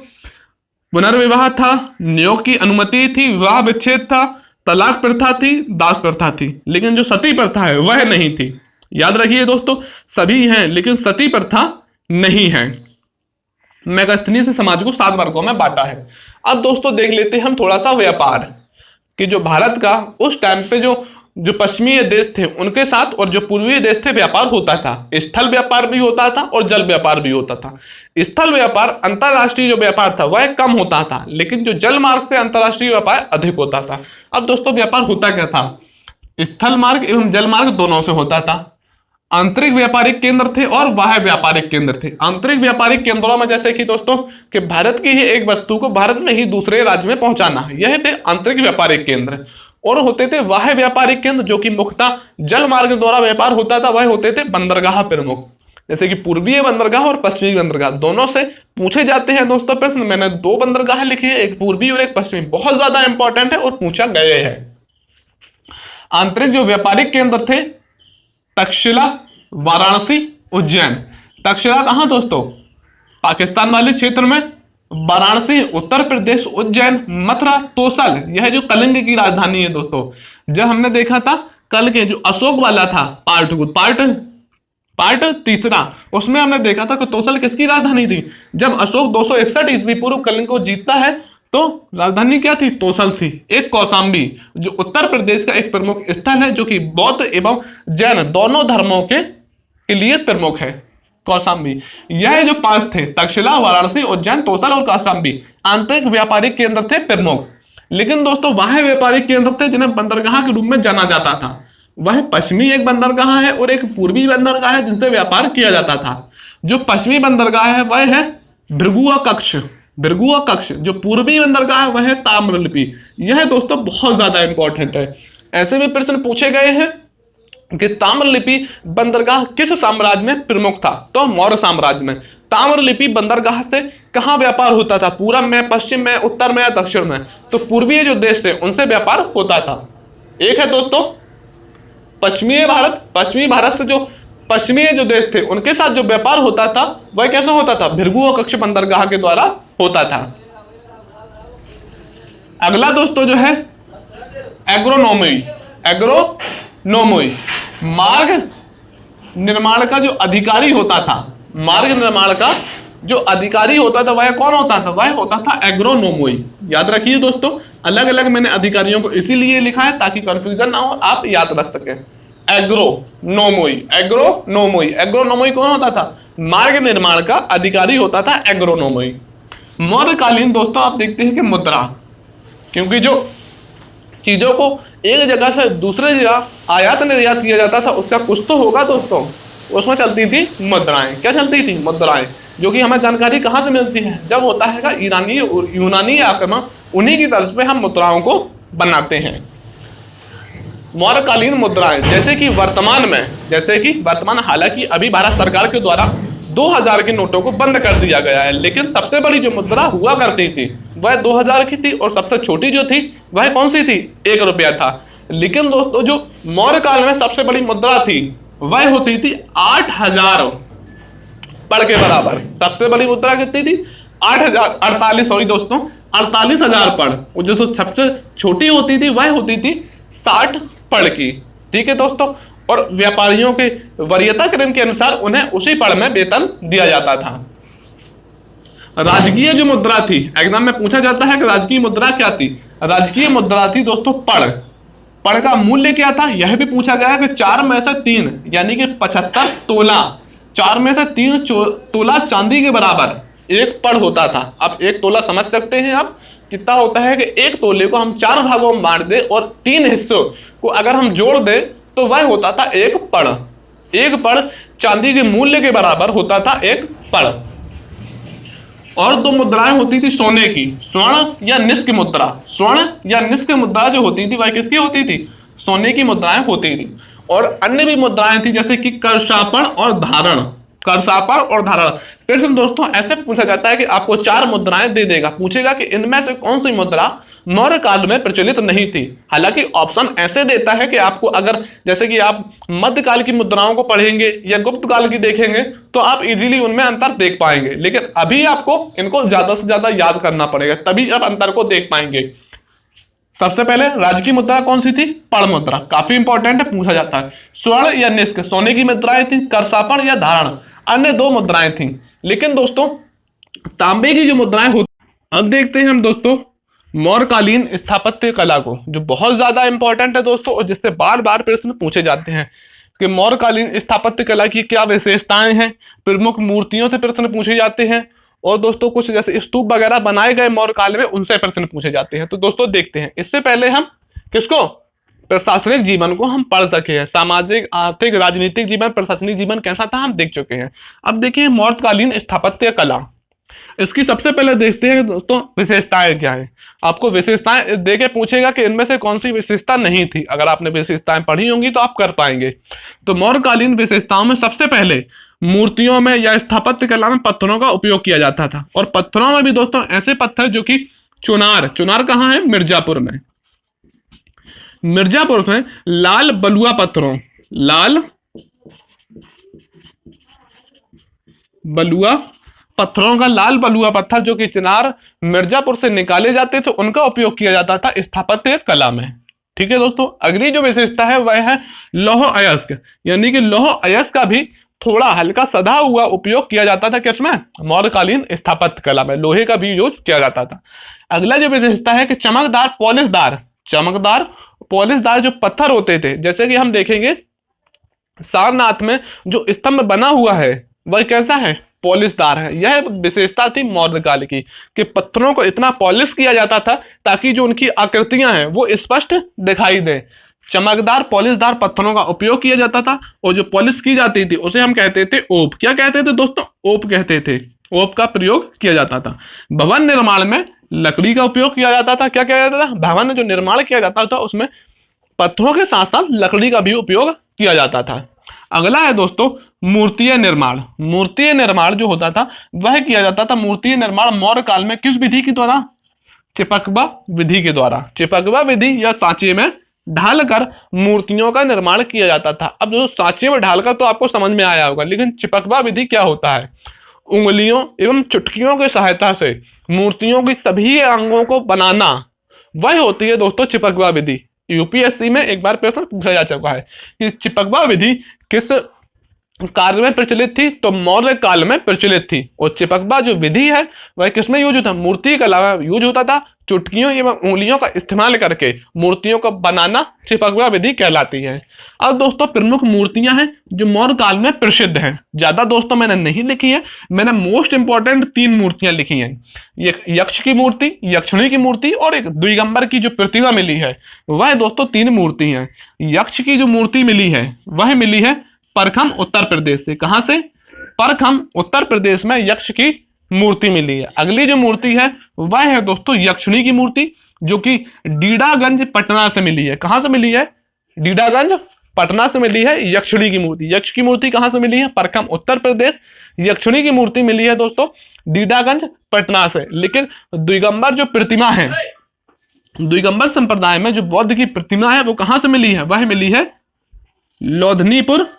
पुनर्विवाह था, नियोग की अनुमति थी, विवाह विच्छेद था, तलाक प्रथा थी, दास प्रथा थी। लेकिन जो सती प्रथा है वह नहीं थी। याद रखिए दोस्तों, सभी हैं लेकिन सती प्रथा नहीं है। मैगस्थनीज ने समाज को 7 वर्गों में बांटा है। अब दोस्तों देख लेते हैं हम थोड़ा सा व्यापार कि जो भारत का उस टाइम पे जो पश्चिमी देश थे उनके साथ और जो पूर्वी देश थे व्यापार होता था। स्थल व्यापार भी होता था और जल व्यापार भी होता था। स्थल व्यापार, अंतरराष्ट्रीय जो व्यापार था वह कम होता था, लेकिन जो जल मार्ग से अंतरराष्ट्रीय व्यापार अधिक होता था। अब दोस्तों व्यापार होता क्या था? स्थल मार्ग एवं जल मार्ग दोनों से होता था। आंतरिक व्यापारिक केंद्र थे और बाह्य व्यापारिक केंद्र थे। आंतरिक व्यापारिक केंद्रों में जैसे कि दोस्तों कि भारत की ही एक वस्तु को भारत में ही दूसरे राज्य में पहुंचाना, यह थे आंतरिक व्यापारिक केंद्र। और होते थे बाह्य व्यापारिक केंद्र जो कि मुख्यतः जल मार्ग द्वारा व्यापार होता था, वह होते थे बंदरगाह प्रमुख। जैसे कि पूर्वीय बंदरगाह और पश्चिमी बंदरगाह दोनों से पूछे जाते हैं दोस्तों प्रश्न। मैंने 2 बंदरगाह लिखी है, एक पूर्वी और एक पश्चिमी, बहुत ज्यादा इंपॉर्टेंट है और पूछा गए हैं। आंतरिक जो व्यापारिक केंद्र थे तक्षशिला, वाराणसी, उज्जैन। तक्षशिला कहां दोस्तों? पाकिस्तान वाले क्षेत्र में। वाराणसी उत्तर प्रदेश, उज्जैन, मथुरा, तोसल, यह जो कलिंग की राजधानी है दोस्तों। जब हमने देखा था कल के जो अशोक वाला था पार्ट तीसरा, उसमें हमने देखा था कि तोसल किसकी राजधानी थी। जब अशोक 261 ईस्वी पूर्व कलिंग को जीतता है तो राजधानी क्या थी? तोसल थी। एक कौशाम्बी जो उत्तर प्रदेश का एक प्रमुख स्थल है जो कि बौद्ध एवं जैन दोनों धर्मों के लिए प्रमुख है। कौशाम्बी। यह जो 5 थे तक्षशिला, वाराणसी, उज्जैन, तोसल और कौशाम्बी आंतरिक व्यापारिक केंद्र थे प्रमुख। लेकिन दोस्तों बाह्य व्यापारिक केंद्र थे जिन्हें बंदरगाह के रूप में जाना जाता था। वह पश्चिमी एक बंदरगाह है और एक पूर्वी बंदरगाह है जिनसे व्यापार किया जाता था। जो पश्चिमी बंदरगाह है वह है भृगुआ कक्ष। जो पूर्वी बंदरगाह है वह है ताम्रलिपि। यह दोस्तों बहुत ज्यादा इंपॉर्टेंट है। ऐसे भी प्रश्न पूछे गए हैं कि ताम्रलिपि बंदरगाह किस साम्राज्य में प्रमुख था? तो मौर्य साम्राज्य में। ताम्रलिपि बंदरगाह से कहां व्यापार होता था? पूरब में, पश्चिम में, उत्तर में या दक्षिण में? तो पूर्वीय जो देश थे उनसे व्यापार होता था। एक है दोस्तों पश्चिमी भारत से जो पश्चिमी जो देश थे उनके साथ जो व्यापार होता था वह कैसे होता था? भृगु कक्ष बंदरगाह के द्वारा होता था। अगला दोस्तों जो है एग्रोनोमी, मार्ग निर्माण का जो अधिकारी होता था, मार्ग निर्माण का जो अधिकारी होता था वह कौन होता था? वह होता था एग्रोनोमोई। याद रखिए दोस्तों, अलग अलग मैंने अधिकारियों को इसीलिए लिखा है ताकि कंफ्यूजन ना हो, आप याद रख सकें। एग्रोनोमोई कौन होता था? मार्ग निर्माण का अधिकारी होता था एग्रोनोमोई। मौर्यकालीन दोस्तों आप देखते हैं कि मुद्रा, क्योंकि जो चीजों को एक जगह से दूसरे जगह आयात निर्यात किया जाता था उसका कुछ तो होगा दोस्तों, उसमें चलती थी मुद्राएं। क्या चलती थी? मुद्राएं, जो कि हमें जानकारी कहां से मिलती है? जब होता है ईरानी और यूनानी आक्रमण, उन्हीं की तर्ज पे हम मुद्राओं को बनाते हैं। मौर्यकालीन मुद्राएं जैसे कि वर्तमान, हालांकि अभी भारत सरकार के द्वारा 2000 के नोटों को बंद कर दिया गया है, लेकिन सबसे बड़ी जो मुद्रा हुआ करती थी वह 2000 की थी और सबसे छोटी जो थी वह कौन सी थी? 1 रुपया था। लेकिन दोस्तों जो मौर्य काल में सबसे बड़ी मुद्रा थी वह होती थी 8000 पढ़ के बराबर। सबसे बड़ी मुद्रा कितनी थी? 48,000 पढ़। और जो सबसे छोटी होती थी वह होती थी 60 पढ़ की। ठीक है दोस्तों, और व्यापारियों के वरीयता क्रम के अनुसार उन्हें उसी पढ़ में वेतन दिया जाता था। राजकीय जो मुद्रा थी, एग्जाम में पूछा जाता है कि राजकीय मुद्रा क्या थी। राजकीय मुद्रा थी दोस्तों पड़। पड़ का मूल्य क्या था, यह भी पूछा गया कि 4 में से 3 यानी कि 75 तोला, 4 में से 3 तोला चांदी के बराबर एक पड़ होता था। अब 1 तोला समझ सकते हैं आप कितना होता है कि 1 तोले को हम 4 भागों में बांट दे और 3 हिस्सों को अगर हम जोड़ दे तो वह होता था 1 पड़। 1 पड़ चांदी के मूल्य के बराबर होता था 1 पड़। और 2 मुद्राएं होती थी सोने की, स्वर्ण या निष्क मुद्रा। स्वर्ण या निष्क मुद्रा जो होती थी वह किसकी होती थी, सोने की मुद्राएं होती थी। और अन्य भी मुद्राएं थी जैसे कि करशापण और धारण। करशापण और धारण। फिर से दोस्तों ऐसे पूछा जाता है कि आपको 4 मुद्राएं दे देगा, पूछेगा कि इनमें से कौन सी मुद्रा मौर्य काल में प्रचलित नहीं थी। हालांकि ऑप्शन ऐसे देता है कि आपको अगर जैसे कि आप मध्यकाल की मुद्राओं को पढ़ेंगे या गुप्त काल की देखेंगे तो आप इजीली उनमें अंतर देख पाएंगे, लेकिन अभी आपको इनको ज्यादा से ज्यादा याद करना पड़ेगा, तभी आप अंतर को देख पाएंगे। सबसे पहले राजकीय मुद्रा कौन सी थी, पड़ मुद्रा, काफी इंपॉर्टेंट है, पूछा जाता है। स्वर्ण या निष्क सोने की मुद्राएं थी, करशापण या धारण अन्य 2 मुद्राएं थी। लेकिन दोस्तों तांबे की जो मुद्राएं होती, अब देखते हैं हम दोस्तों मौर्यकालीन स्थापत्य कला को, जो बहुत ज्यादा इंपॉर्टेंट है दोस्तों और जिससे बार बार प्रश्न पूछे जाते हैं कि मौर्यकालीन स्थापत्य कला की क्या विशेषताएं हैं। प्रमुख मूर्तियों से प्रश्न पूछे जाते हैं और दोस्तों कुछ जैसे स्तूप वगैरह बनाए गए मौर्य काल में उनसे प्रश्न पूछे जाते हैं। तो दोस्तों देखते हैं, इससे पहले हम किसको, प्रशासनिक जीवन को हम पढ़ चुके हैं। सामाजिक, आर्थिक, राजनीतिक जीवन, प्रशासनिक जीवन कैसा था हम देख चुके हैं। अब देखिए मौर्यकालीन स्थापत्य कला, इसकी सबसे पहले देखते हैं दोस्तों विशेषताएं क्या है। आपको विशेषताएं देके पूछेगा कि इनमें से कौन सी विशेषता नहीं थी, अगर आपने विशेषताएं पढ़ी होंगी तो आप कर पाएंगे। तो मौर्यकालीन विशेषताओं में सबसे पहले मूर्तियों में या स्थापत्य कला में पत्थरों का उपयोग किया जाता था। और पत्थरों में भी दोस्तों ऐसे पत्थर जो कि चुनार, चुनार कहाँ है, मिर्जापुर में, मिर्जापुर में लाल बलुआ पत्थरों, लाल बलुआ पत्थरों का, लाल बलुआ पत्थर जो कि चिनार मिर्जापुर से निकाले जाते थे उनका उपयोग किया जाता था स्थापत्य कला में। ठीक है दोस्तों, अगली जो विशेषता है वह है लौह अयस्क, यानी कि लौह अयस्क का भी थोड़ा हल्का सधा हुआ उपयोग किया जाता था किसमें, मौर्यकालीन स्थापत्य कला में, लोहे का भी यूज किया जाता था। अगला जो विशेषता है कि चमकदार पॉलिशदार, चमकदार पॉलिशदार जो पत्थर होते थे, जैसे कि हम देखेंगे सारनाथ में जो स्तंभ बना हुआ है वह कैसा है, पॉलिशदार है। यह विशेषता थी मौर्यकाल की कि पत्थरों को इतना पॉलिश किया जाता था ताकि जो उनकी आकृतियां हैं वो स्पष्ट दिखाई दे। चमकदार पॉलिशदार पत्थरों का उपयोग किया जाता था और जो पॉलिश की जाती थी उसे हम कहते थे ओप। क्या कहते थे दोस्तों, ओप कहते थे। ओप का प्रयोग किया जाता था। भवन निर्माण में लकड़ी का उपयोग किया जाता था। क्या किया जाता था, भवन जो निर्माण किया जाता था उसमें पत्थरों के साथ साथ लकड़ी का भी उपयोग किया जाता था। अगला है दोस्तों मूर्तीय निर्माण। मूर्तीय निर्माण जो होता था वह किया जाता था, मूर्तीय निर्माण मौर्य काल में किस विधि के द्वारा, चिपकवा विधि के द्वारा। चिपकवा विधि या सांचे में ढालकर मूर्तियों का निर्माण किया जाता था। अब जो सांचे में ढालकर तो आपको समझ में आया होगा, लेकिन चिपकवा विधि क्या होता है, उंगलियों एवं चुटकियों की सहायता से मूर्तियों की सभी अंगों को बनाना, वह होती है दोस्तों चिपकवा विधि। यूपीएससी में एक बार प्रश्न पूछा जा चुका है कि चिपकवा विधि किस काल में प्रचलित थी, तो मौर्य काल में प्रचलित थी। और चिपकवा जो विधि है वह किसमें यूज होता, मूर्ति के अलावा यूज होता था। चुटकियों एवं उंगलियों का इस्तेमाल करके मूर्तियों को बनाना चिपकवा विधि कहलाती है। अब दोस्तों प्रमुख मूर्तियां हैं जो मौर्य काल में प्रसिद्ध हैं। ज्यादा दोस्तों मैंने नहीं लिखी है, मैंने मोस्ट इंपॉर्टेंट 3 मूर्तियां लिखी हैं। एक यक्ष की मूर्ति, यक्षिणी की मूर्ति और एक दिगंबर की जो प्रतिमा मिली है वह दोस्तों 3 मूर्ति हैं। यक्ष की जो मूर्ति मिली है वह मिली है परखम उत्तर प्रदेश से। कहां से, परखम उत्तर प्रदेश में यक्ष की मूर्ति मिली है। अगली जो मूर्ति है वह है दोस्तों यक्षिणी की मूर्ति जो कि डीडागंज पटना से मिली है। कहां से मिली है, डीडागंज पटना से मिली है यक्षिणी की मूर्ति। यक्ष की मूर्ति कहां से मिली है, परखम उत्तर प्रदेश। यक्षिणी की मूर्ति मिली है दोस्तों डीडागंज पटना से। लेकिन दिगंबर जो प्रतिमा है, दिगंबर संप्रदाय में जो बौद्ध की प्रतिमा है वो कहां से मिली है, वह मिली है लोधनीपुर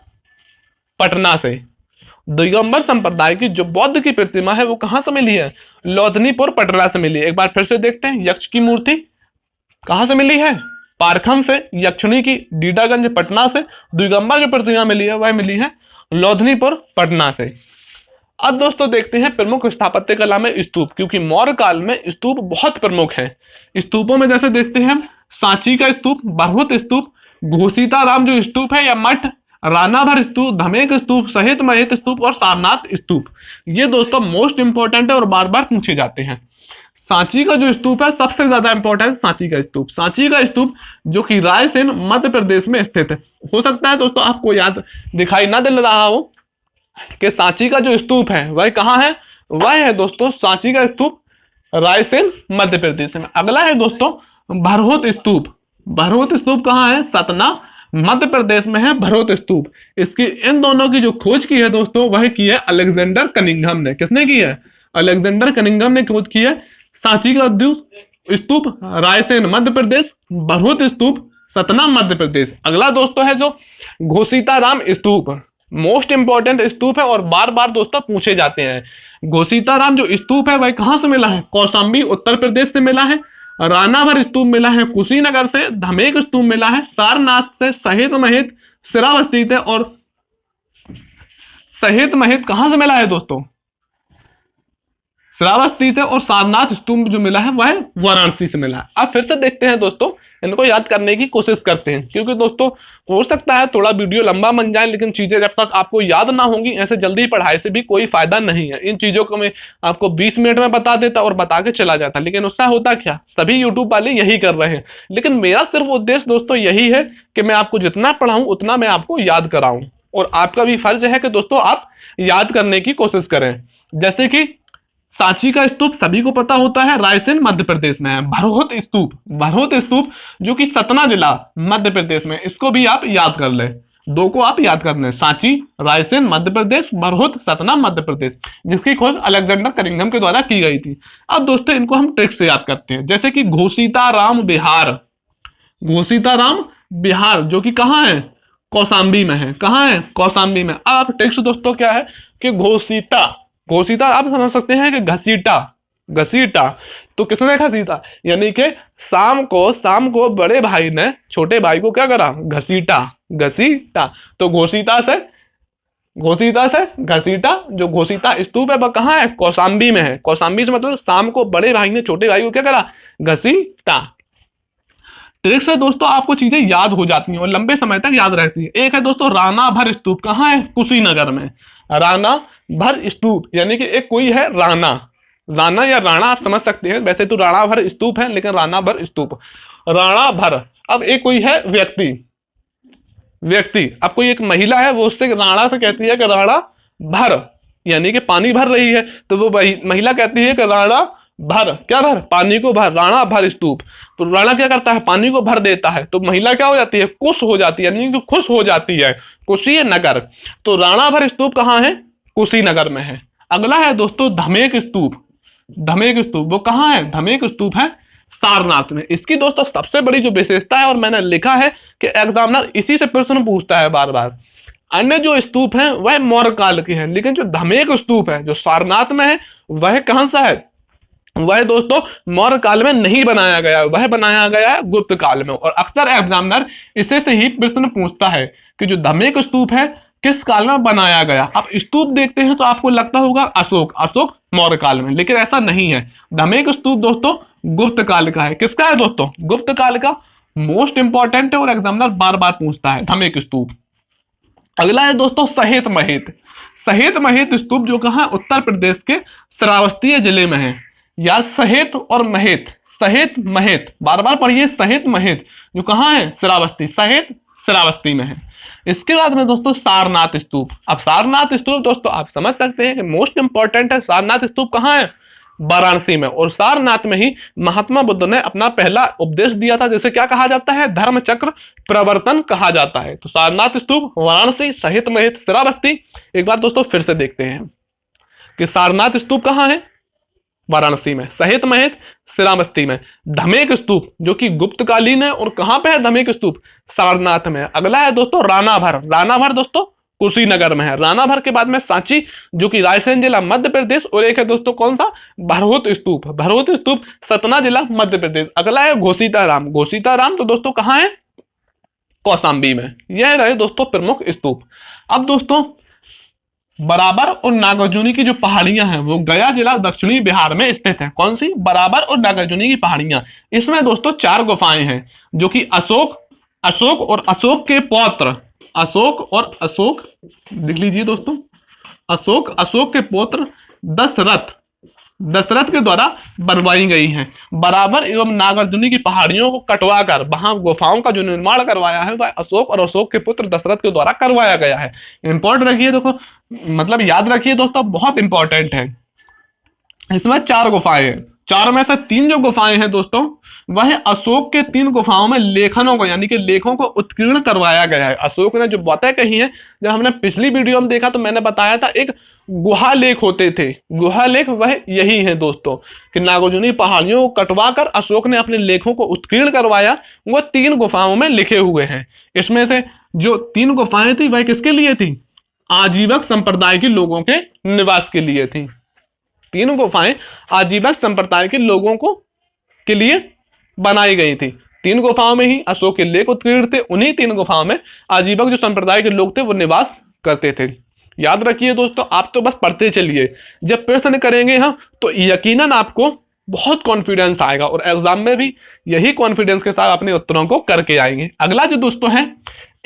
पटना से। दिगंबर संप्रदाय की जो बौद्ध की प्रतिमा है वो कहां से मिली है, लोधनीपुर पटना से मिली है। एक बार फिर से देखते हैं, यक्ष की मूर्ति कहां से मिली है, पारखम से। यक्षिणी की डीडागंज पटना से। दिगंबर जो प्रतिमा मिली है वह मिली है लोधनीपुर पटना से। अब दोस्तों देखते हैं प्रमुख स्थापत्य कला में स्तूप, क्योंकि मौर्य काल में स्तूप बहुत प्रमुख है। स्तूपों में जैसे देखते हैं हम सांची का स्तूप, बरहुत स्तूप, घोसीताराम जो स्तूप है या मठ, रानाभर स्तूप, धमेक स्तूप, सहित महित स्तूप और सारनाथ स्तूप। ये दोस्तों मोस्ट इंपॉर्टेंट है और बार बार पूछे जाते हैं। सांची का जो स्तूप है सबसे ज्यादा इंपॉर्टेंट सांची का स्तूप। सांची का स्तूप जो कि रायसेन मध्य प्रदेश में स्थित है। हो सकता है दोस्तों आपको याद दिखाई ना दे रहा हो कि सांची का जो स्तूप है वह कहाँ है, वह है दोस्तों सांची का स्तूप रायसेन मध्य प्रदेश में। अगला है दोस्तों भरहुत स्तूप। भरहुत स्तूप कहाँ है, सतना मध्य प्रदेश में है भरहुत स्तूप। इसकी इन दोनों की जो खोज की है दोस्तों वह की है अलेक्जेंडर कनिंघम ने। किसने की है, अलेक्जेंडर कनिंघम ने खोज की है। सांची का स्तूप रायसेन मध्य प्रदेश, भरहुत स्तूप सतना मध्य प्रदेश। अगला दोस्तों है जो घोसीताराम स्तूप, मोस्ट इंपॉर्टेंट स्तूप है और बार बार दोस्तों पूछे जाते हैं। घोसीताराम जो स्तूप है वह कहां से मिला है, कौशाम्बी उत्तर प्रदेश से मिला है। रानाभर स्तूप मिला है कुशीनगर से। धमेक स्तूप मिला है सारनाथ से। सहित महित श्रावस्ती से। और सहित महित कहां से मिला है दोस्तों, श्रावस्ती से। और सारनाथ स्तूप जो मिला है वह वाराणसी से मिला है। अब फिर से देखते हैं दोस्तों, इनको याद करने की कोशिश करते हैं, क्योंकि दोस्तों हो सकता है थोड़ा वीडियो लंबा बन जाए, लेकिन चीजें जब तक आपको याद ना होंगी ऐसे जल्दी पढ़ाई से भी कोई फायदा नहीं है। इन चीजों को मैं आपको 20 मिनट में बता देता और बता के चला जाता, लेकिन उससे होता क्या, सभी यूट्यूब वाले यही कर रहे हैं। लेकिन मेरा सिर्फ उद्देश्य दोस्तों यही है कि मैं आपको जितना पढ़ाऊं उतना मैं आपको याद कराऊं, और आपका भी फर्ज है कि दोस्तों आप याद करने की कोशिश करें। जैसे कि सांची का स्तूप सभी को पता होता है रायसेन मध्य प्रदेश में है। भरहुत स्तूप, भरहुत स्तूप जो कि सतना जिला मध्य प्रदेश में, इसको भी आप याद कर ले। दो को आप याद कर लें, सांची रायसेन मध्य प्रदेश, भरहुत सतना मध्य प्रदेश, जिसकी खोज अलेक्जेंडर कनिंघम के द्वारा की गई थी। अब दोस्तों इनको हम ट्रिक से याद करते हैं, जैसे कि घोसीताराम बिहार, घोसीताराम बिहार जो कि कहाँ है, कौशाम्बी में है। कहाँ है, कौशाम्बी में। अब ट्रिक्स दोस्तों क्या है कि घोसीता, घोसीता आप समझ सकते हैं कि घसीटा, घसीटा। तो किसने घसीटा, यानी कि शाम को बड़े भाई ने छोटे भाई को क्या करा, घसीटा, घसीटा। तो घोसीता से घसीटा। जो घोसीता स्तूप है वह कहाँ है, कौशाम्बी में है। कौशाम्बी से मतलब शाम को बड़े भाई ने छोटे भाई को क्या करा, घसीटा। ट्रिक से दोस्तों आपको चीजें याद हो जाती हैं और लंबे समय तक याद रहती है। एक है दोस्तों रानाभर स्तूप, कहाँ है, कुशीनगर में। रानाभर स्तूप यानी कि एक कोई है राणा, राणा या राणा आप समझ सकते हैं, वैसे तो राणाभर स्तूप है लेकिन रानाभर स्तूप, राणाभर। अब एक कोई है व्यक्ति, अब कोई एक महिला है वो उससे राणा से कहती है कि राणा भर, यानी कि पानी भर रही है, तो वो महिला कहती है कि राणा भर, क्या भर, पानी को भर, राणा भर स्तूप। तो राणा क्या करता है, पानी को भर देता है, तो महिला क्या हो जाती है, खुश हो जाती है, यानी कि खुश हो जाती है, कुशीनगर। तो राणा भर स्तूप कहाँ है, कुशीनगर में है। अगला है दोस्तों धमेक स्तूप, धमेक स्तूप वो कहाँ है, धमेक स्तूप है सारनाथ में। इसकी दोस्तों सबसे बड़ी जो विशेषता है, और मैंने लिखा है कि एग्जामिनर इसी से प्रश्न पूछता है बार बार, अन्य जो स्तूप है वह मौर्य काल के हैं, लेकिन जो धमेक स्तूप है जो सारनाथ में है वह कहां सा है, वह दोस्तों मौर्य काल में नहीं बनाया गया, वह बनाया गया है गुप्त काल में। और अक्सर एग्जामिनर इसे से ही प्रश्न पूछता है कि जो धमेक स्तूप है किस काल में बनाया गया। अब स्तूप देखते हैं तो आपको लगता होगा अशोक मौर्य काल में, लेकिन ऐसा नहीं है। धमेक स्तूप दोस्तों गुप्त काल का है। किसका है दोस्तों, गुप्त काल का। मोस्ट इंपॉर्टेंट है और एग्जामिनर बार बार पूछता है धमेक स्तूप। अगला है दोस्तों सहित महित, सहित महित स्तूप जो कहां, उत्तर प्रदेश के श्रावस्ती जिले में है। या सहित और महित, सहित महित बार बार पढ़िए, सहित महित जो कहां है, श्रावस्ती, सहित श्रावस्ती में है। इसके बाद में दोस्तों सारनाथ स्तूप। अब सारनाथ स्तूप दोस्तों आप समझ सकते हैं कि मोस्ट इंपॉर्टेंट है। सारनाथ स्तूप कहां है, वाराणसी में। और सारनाथ में ही महात्मा बुद्ध ने अपना पहला उपदेश दिया था, जिसे क्या कहा जाता है, धर्म चक्र प्रवर्तन कहा जाता है। तो सारनाथ स्तूप वाराणसी, सहित महित श्रावस्ती। एक बार दोस्तों फिर से देखते हैं कि सारनाथ स्तूप कहां है, वाराणसी में, सहित महित श्रावस्ती में। धमेक स्तूप जो कि गुप्तकालीन है और कहां पे है धमेक स्तूप, सारनाथ में। अगला है दोस्तों रानाभर, रानाभर दोस्तों कुशीनगर में है। रानाभर के बाद में सांची जो कि रायसेन जिला मध्य प्रदेश। और एक है दोस्तों कौन सा, भरहुत स्तूप, भरहुत स्तूप सतना जिला मध्य प्रदेश। अगला है घोसीताराम, घोसीताराम तो दोस्तों कहां है, कौशाम्बी में। यह रहे दोस्तों प्रमुख स्तूप। अब दोस्तों बराबर और नागार्जुनी की जो पहाड़ियां हैं वो गया जिला दक्षिणी बिहार में स्थित है। कौन सी? बराबर और नागार्जुनी की पहाड़ियां। इसमें दोस्तों 4 गुफाएं हैं जो कि अशोक, अशोक और अशोक के पौत्र, अशोक और अशोक, लिख लीजिए दोस्तों, अशोक, अशोक के पुत्र दशरथ, दशरथ के द्वारा बनवाई गई हैं। बराबर एवं नागार्जुनी की पहाड़ियों को कटवाकर वहां गुफाओं का जो निर्माण करवाया है वह अशोक और अशोक के पुत्र दशरथ के द्वारा करवाया गया है। इंपॉर्टेंट रखिए, देखो मतलब याद रखिए दोस्तों, बहुत इंपॉर्टेंट है। इसमें 4 गुफाएं हैं, 4 में से 3 जो गुफाएं हैं दोस्तों वह अशोक के 3 गुफाओं में लेखनों को यानी कि लेखों को उत्कीर्ण करवाया गया है। अशोक ने जो बातें कही हैं, जब हमने पिछली वीडियो में देखा तो मैंने बताया था एक गुहा लेख होते थे, गुहा लेख वह यही है दोस्तों कि नागार्जुनी पहाड़ियों को कटवाकर अशोक ने अपने लेखों को उत्कीर्ण करवाया, वो 3 गुफाओं में लिखे हुए हैं। इसमें से जो 3 गुफाएं थी वह किसके लिए थी? आजीवक संप्रदाय के लोगों के निवास के लिए थी। 3 गुफाएं आजीवक संप्रदाय के लोगों को के लिए बनाई गई थी। 3 गुफाओं में ही अशोक के लेख उत्कीर्ण थे, उन्हीं 3 गुफाओं में आजीवक जो संप्रदाय के लोग थे वो निवास करते थे। याद रखिए दोस्तों, आप तो बस पढ़ते चलिए, जब प्रश्न करेंगे हम तो यकीनन आपको बहुत कॉन्फिडेंस आएगा और एग्जाम में भी यही कॉन्फिडेंस के साथ अपने उत्तरों को करके आएंगे। अगला जो दोस्तों है,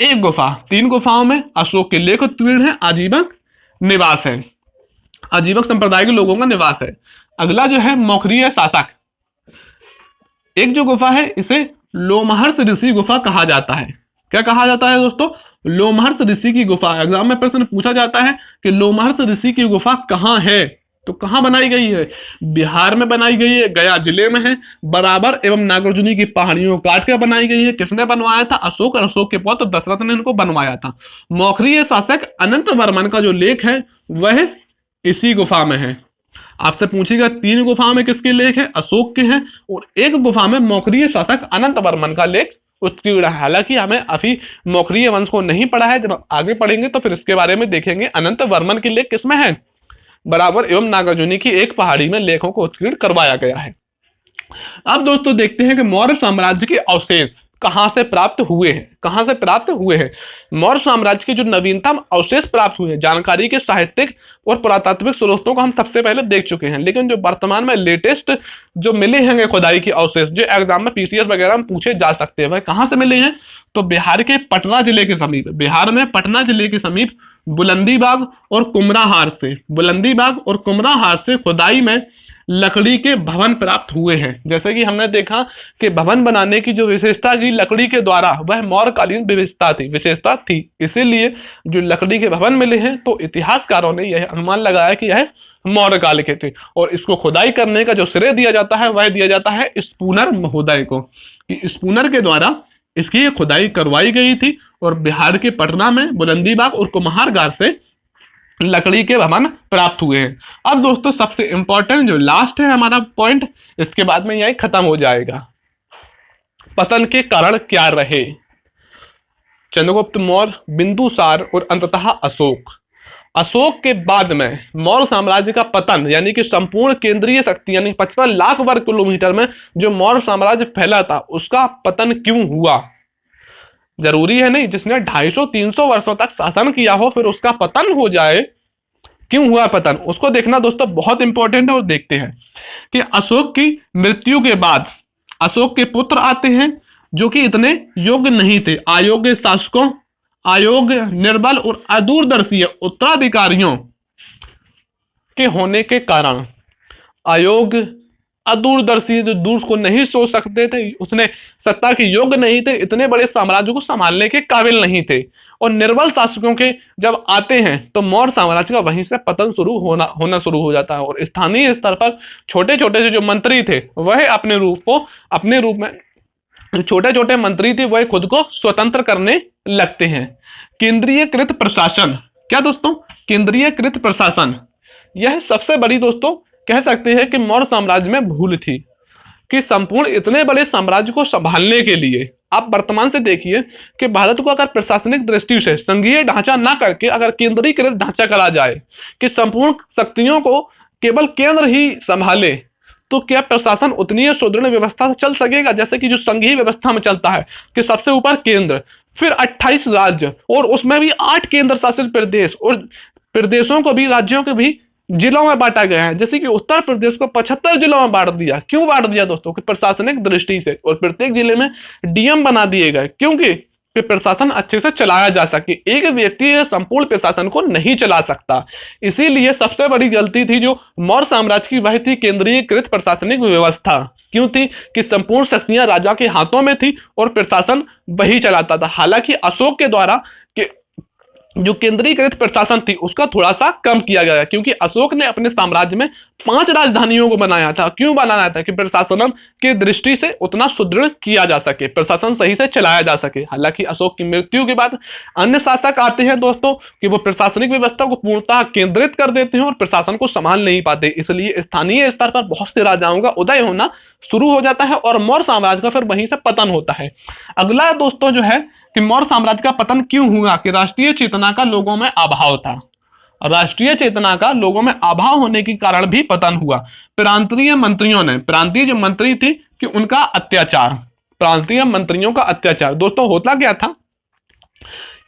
एक गुफा, 3 गुफाओं में अशोक के लेख उत्कीर्ण है, आजीवक निवास है, आजीवक संप्रदाय के लोगों का निवास है। अगला जो है मौखरीय शासक, एक जो गुफा है इसे लोमहर्ष ऋषि गुफा कहा जाता है। क्या कहा जाता है दोस्तों? लोमहर्ष ऋषि की गुफा। एग्जाम में प्रश्न पूछा जाता है कि लोमहर्ष ऋषि की गुफा कहाँ है, तो कहाँ बनाई गई है? बिहार में बनाई गई है, गया जिले में है। बराबर एवं नागार्जुनी की पहाड़ियों को काट कर बनाई गई है। किसने बनवाया था? अशोक और अशोक के पुत्र दशरथ ने इनको बनवाया था। मौखरीय शासक अनंत वर्मन का जो लेख है वह इसी गुफा में है। आपसे पूछेगा 3 गुफा में किसके लेख है? अशोक के हैं, और एक गुफा में मौखरीय शासक अनंत वर्मन का लेख उत्कीर्ण है। हालांकि हमें अभी मौखरीय वंश को नहीं पढ़ा है, जब आगे पढ़ेंगे तो फिर इसके बारे में देखेंगे। अनंत वर्मन के लेख किसमें है? बराबर एवं नागार्जुनी की एक पहाड़ी में लेखों को उत्कीर्ण करवाया गया है। अब दोस्तों देखते हैं कि मौर्य साम्राज्य के अवशेष कहां से प्राप्त हुए हैं, कहां से प्राप्त हुए हैं। मौर्य साम्राज्य के जो नवीनतम अवशेष प्राप्त हुए हैं, जानकारी के साहित्यिक और पुरातात्विक स्रोतों को हम सबसे पहले देख चुके हैं, लेकिन जो वर्तमान में लेटेस्ट जो मिले हैं खुदाई के अवशेष, जो एग्जाम में पीसीएस वगैरह में पूछे जा सकते हैं, वह कहां से मिले हैं? तो बिहार के पटना जिले के समीप, बिहार में पटना जिले के समीप बुलंदीबाग और कुमराहार से, बुलंदीबाग और कुमराहार से खुदाई में लकड़ी के भवन प्राप्त हुए हैं। जैसे कि हमने देखा कि भवन बनाने की जो विशेषता की लकड़ी के द्वारा, वह मौर्यकालीन विशेषता थी। इसीलिए जो लकड़ी के भवन मिले हैं तो इतिहासकारों ने यह अनुमान लगाया कि यह मौर्य काल के थे। और इसको खुदाई करने का जो श्रेय दिया जाता है वह दिया जाता है स्पूनर महोदय को, कि स्पूनर के द्वारा इसकी खुदाई करवाई गई थी और बिहार के पटना में बुलंदीबाग और कुम्हारगार से लकड़ी के भवन प्राप्त हुए हैं। अब दोस्तों सबसे इंपॉर्टेंट जो लास्ट है हमारा पॉइंट, इसके बाद में यही खत्म हो जाएगा। पतन के कारण क्या रहे? चंद्रगुप्त मौर्य, बिंदुसार और अंततः अशोक। अशोक के बाद में मौर्य साम्राज्य का पतन यानी कि संपूर्ण केंद्रीय शक्ति यानी 55 लाख वर्ग किलोमीटर में जो मौर्य साम्राज्य फैला था उसका पतन क्यों हुआ? जरूरी है नहीं जिसने 250-300 वर्षों तक शासन किया हो फिर उसका पतन हो जाए। क्यों हुआ पतन, उसको देखना दोस्तों बहुत इंपॉर्टेंट है। और देखते हैं कि अशोक की मृत्यु के बाद अशोक के पुत्र आते हैं जो कि इतने योग्य नहीं थे। अयोग्य शासकों, अयोग्य, निर्बल और अदूरदर्शी उत्तराधिकारियों के होने के कारण, अयोग्य, अदूरदर्शी, जो दूर को नहीं सोच सकते थे, उसने सत्ता के योग्य नहीं थे, इतने बड़े साम्राज्य को संभालने के काबिल नहीं थे, और निर्बल शासकों के जब आते हैं तो मौर्य साम्राज्य का वहीं से पतन होना शुरू हो जाता है। और स्थानीय स्तर पर छोटे छोटे जो मंत्री थे वह अपने रूप में छोटे छोटे मंत्री थे वह खुद को स्वतंत्र करने लगते हैं। केंद्रीयकृत प्रशासन, क्या दोस्तों? केंद्रीयकृत प्रशासन, यह सबसे बड़ी दोस्तों कह सकते हैं कि मौर्य साम्राज्य में भूल थी कि संपूर्ण इतने बड़े साम्राज्य को संभालने के लिए आप वर्तमान से देखिए कि भारत को अगर प्रशासनिक दृष्टि से संघीय ढांचा ना करके अगर केंद्रीकृत ढांचा करा जाए कि संपूर्ण शक्तियों को केवल केंद्र ही संभाले तो क्या प्रशासन उतनी सुदृढ़ व्यवस्था से चल सकेगा जैसे कि जो संघीय व्यवस्था में चलता है कि सबसे ऊपर केंद्र, फिर 28 राज्य और उसमें भी 8 केंद्र शासित प्रदेश और प्रदेशों को भी, राज्यों को भी जिलों में बांटा गया है। जैसे कि उत्तर प्रदेश को 75 जिलों में बांट दिया। क्यों बांट दिया दोस्तों? कि प्रशासनिक दृष्टि से, और प्रत्येक जिले में डीएम बना दिए गए। क्योंकि कि प्रशासन अच्छे से चलाया जा सके। एक व्यक्ति संपूर्ण प्रशासन को नहीं चला सकता। इसीलिए सबसे बड़ी गलती थी जो मौर्य साम्राज्य की, वह थी केंद्रीयकृत प्रशासनिक व्यवस्था। क्यों थी? कि संपूर्ण शक्तियां राजा के हाथों में थी और प्रशासन वही चलाता था। हालांकि अशोक के द्वारा जो केंद्रीकृत प्रशासन थी उसका थोड़ा सा कम किया गया, क्योंकि अशोक ने अपने साम्राज्य में 5 राजधानियों को बनाया था। क्यों बनाया था? कि प्रशासन की दृष्टि से उतना सुदृढ़ किया जा सके, प्रशासन सही से चलाया जा सके। हालांकि अशोक की मृत्यु के बाद अन्य शासक आते हैं दोस्तों कि वो प्रशासनिक व्यवस्था को पूर्णतः केंद्रित कर देते हैं और प्रशासन को संभाल नहीं पाते। इसलिए स्थानीय स्तर पर बहुत से राजाओं का उदय होना शुरू हो जाता है और मौर्य साम्राज्य का फिर वहीं से पतन होता है। अगला दोस्तों जो है कि मौर्य साम्राज्य का पतन क्यों हुआ? कि राष्ट्रीय चेतना का लोगों में अभाव था। राष्ट्रीय चेतना का लोगों में अभाव होने के कारण भी पतन हुआ। प्रांतीय मंत्रियों ने, प्रांतीय जो मंत्री थी कि उनका अत्याचार, प्रांतीय मंत्रियों का अत्याचार। दोस्तों होता क्या था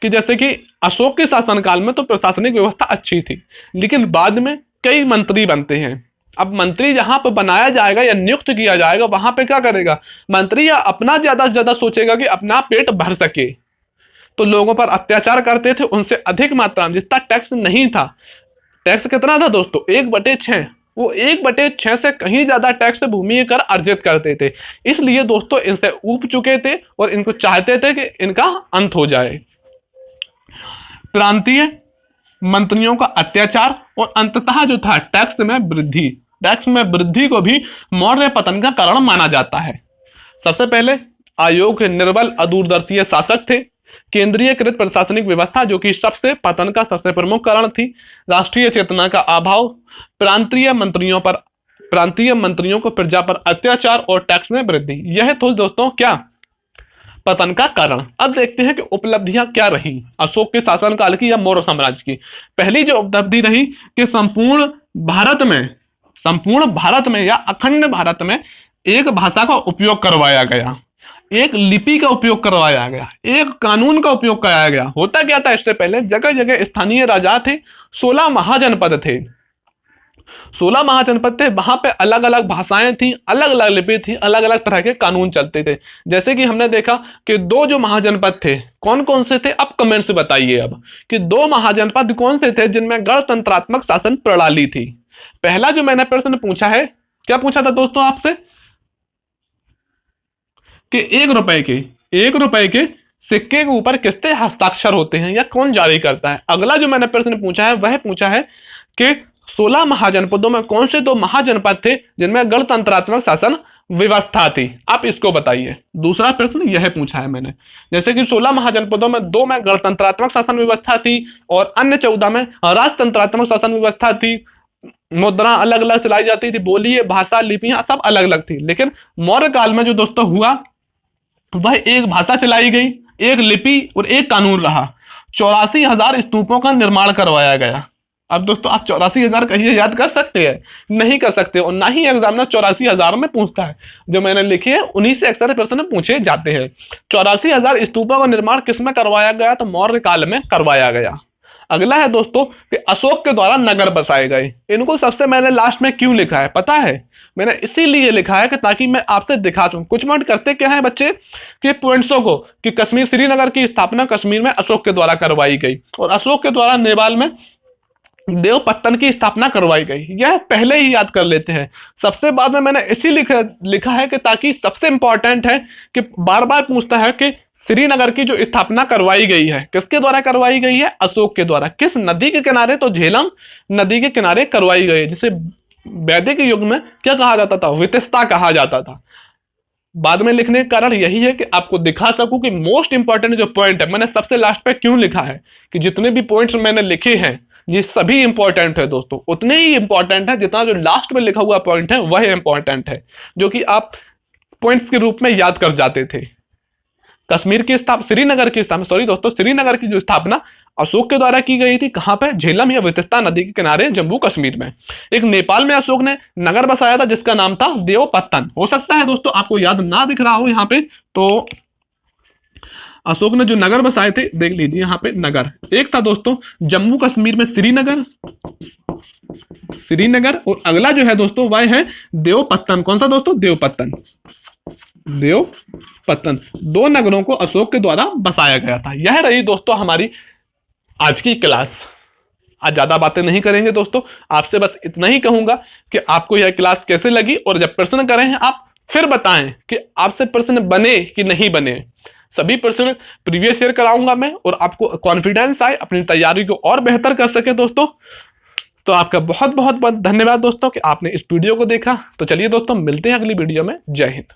कि जैसे कि अशोक के शासनकाल में तो प्रशासनिक व्यवस्था अच्छी थी, लेकिन बाद में कई मंत्री बनते हैं। अब मंत्री जहां पर बनाया जाएगा या नियुक्त किया जाएगा वहां पे क्या करेगा? मंत्री या अपना ज्यादा से ज्यादा सोचेगा कि अपना पेट भर सके, तो लोगों पर अत्याचार करते थे। उनसे अधिक मात्रा में, जितना टैक्स नहीं था, टैक्स कितना था दोस्तों? 1/6। वो 1/6 से कहीं ज्यादा टैक्स भूमि कर अर्जित करते थे। इसलिए दोस्तों इनसे ऊब चुके थे और इनको चाहते थे कि इनका अंत हो जाए। प्रांतीय मंत्रियों का अत्याचार और अंततः जो था टैक्स में वृद्धि। टैक्स में वृद्धि को भी मौर्य पतन का कारण माना जाता है। सबसे पहले अयोग्य, निर्बल, अदूरदर्शी शासक थे। केंद्रीयकृत प्रशासनिक व्यवस्था जो कि सबसे पतन का सबसे प्रमुख कारण थी। राष्ट्रीय चेतना का अभाव, प्रांतीय मंत्रियों को प्रजा पर अत्याचार और टैक्स में वृद्धि, यह तो दोस्तों क्या पतन का कारण। अब देखते हैं कि उपलब्धियां क्या रही अशोक के शासनकाल की या मौर्य साम्राज्य की। पहली जो उपलब्धि रही कि संपूर्ण भारत में या अखंड भारत में एक भाषा का उपयोग करवाया गया, एक लिपि का उपयोग करवाया गया, एक कानून का उपयोग कराया गया। होता क्या था? इससे पहले जगह जगह स्थानीय राजा थे, 16 महाजनपद थे। 16 महाजनपद थे, वहां पे अलग अलग भाषाएं थी, अलग अलग लिपि थी, अलग अलग तरह के कानून चलते थे। जैसे कि हमने देखा कि 2 जो महाजनपद थे, कौन कौन से थे? अब कमेंट से बताइए अब कि 2 महाजनपद कौन से थे जिनमें गणतंत्रात्मक शासन प्रणाली थी। पहला जो मैंने प्रश्न पूछा है, क्या पूछा था दोस्तों आपसे? कि 1 रुपए के सिक्के के ऊपर किसके हस्ताक्षर होते हैं या कौन जारी करता है। अगला जो मैंने प्रश्न पूछा है वह पूछा है कि 16 महाजनपदों में कौन से 2 महाजनपद थे जिनमें गणतंत्रात्मक शासन व्यवस्था थी। आप इसको बताइए। दूसरा प्रश्न यह पूछा है मैंने, जैसे कि 16 महाजनपदों में 2 में गणतंत्रात्मक शासन व्यवस्था थी और अन्य 14 में राजतंत्रात्मक शासन व्यवस्था थी। मुद्रा अलग अलग चलाई जाती थी, बोलिए, भाषा, लिपियां सब अलग अलग थी। लेकिन मौर्य काल में जो दोस्तों हुआ वह एक भाषा चलाई गई, एक लिपि और एक कानून रहा। 84,000 स्तूपों का निर्माण करवाया गया। अब दोस्तों आप 84,000 कहिए याद कर सकते हैं? नहीं कर सकते, और ना ही एग्जामिनर 84,000 में पूछता है। जो मैंने लिखे हैं उन्हीं से अक्सर प्रश्न पूछे जाते हैं। 84,000 स्तूपों का निर्माण किसमें करवाया गया? तो मौर्य काल में करवाया गया। अगला है दोस्तों कि अशोक के द्वारा नगर बसाए गए। इनको सबसे मैंने लास्ट में क्यों लिखा है पता है? मैंने इसीलिए लिखा है कि ताकि मैं आपसे दिखा दूं। कुछ मिनट करते क्या है बच्चे कि पॉइंट्सों को, कि कश्मीर, श्रीनगर की स्थापना कश्मीर में अशोक के द्वारा करवाई गई और अशोक के द्वारा नेपाल में देवपत्तन की स्थापना करवाई गई। यह पहले ही याद कर लेते हैं। सबसे बाद में मैंने इसी लिखा है कि ताकि सबसे इंपॉर्टेंट है कि बार बार पूछता है कि श्रीनगर की जो स्थापना करवाई गई है किसके द्वारा करवाई गई है? अशोक के द्वारा। किस नदी के किनारे? तो झेलम नदी के किनारे करवाई गई, जिसे वैदिक युग में क्या कहा जाता था? वितस्ता कहा जाता था। बाद में लिखने का कारण यही है कि आपको दिखा सकूं कि मोस्ट इंपॉर्टेंट जो पॉइंट है मैंने सबसे लास्ट पे क्यों लिखा है, कि जितने भी पॉइंट्स मैंने लिखे हैं ये सभी इंपॉर्टेंट है दोस्तों, उतने ही इंपॉर्टेंट है जितना जो लास्ट में लिखा हुआ पॉइंट है वह इंपॉर्टेंट है, जो कि आप पॉइंट्स के रूप में याद कर जाते थे। कश्मीर की स्थापना, श्रीनगर की स्थापना, सॉरी दोस्तों, श्रीनगर की जो स्थापना अशोक के द्वारा की गई थी, कहां पे? झेलम या वितस्ता नदी के किनारे जम्मू कश्मीर में। एक नेपाल में अशोक ने नगर बसाया था जिसका नाम था देवपत्तन। हो सकता है दोस्तों आपको याद ना दिख रहा हो यहाँ पे, तो अशोक ने जो नगर बसाए थे देख लीजिए यहाँ पे नगर। एक था दोस्तों जम्मू कश्मीर में श्रीनगर, श्रीनगर, और अगला जो है दोस्तों वह है देवपत्तन। कौन सा दोस्तों? देवपत्तन, देवपत्तन। दो नगरों को अशोक के द्वारा बसाया गया था। यह रही दोस्तों हमारी आज की क्लास। आज ज्यादा बातें नहीं करेंगे दोस्तों, आपसे बस इतना ही कहूंगा कि आपको यह क्लास कैसे लगी, और जब प्रश्न करें हैं आप फिर बताएं कि आपसे प्रश्न बने कि नहीं बने। सभी प्रश्न प्रीवियस ईयर कराऊंगा मैं, और आपको कॉन्फिडेंस आए, अपनी तैयारी को और बेहतर कर सके दोस्तों। तो आपका बहुत बहुत धन्यवाद दोस्तों कि आपने इस वीडियो को देखा। तो चलिए दोस्तों मिलते हैं अगली वीडियो में। जय हिंद।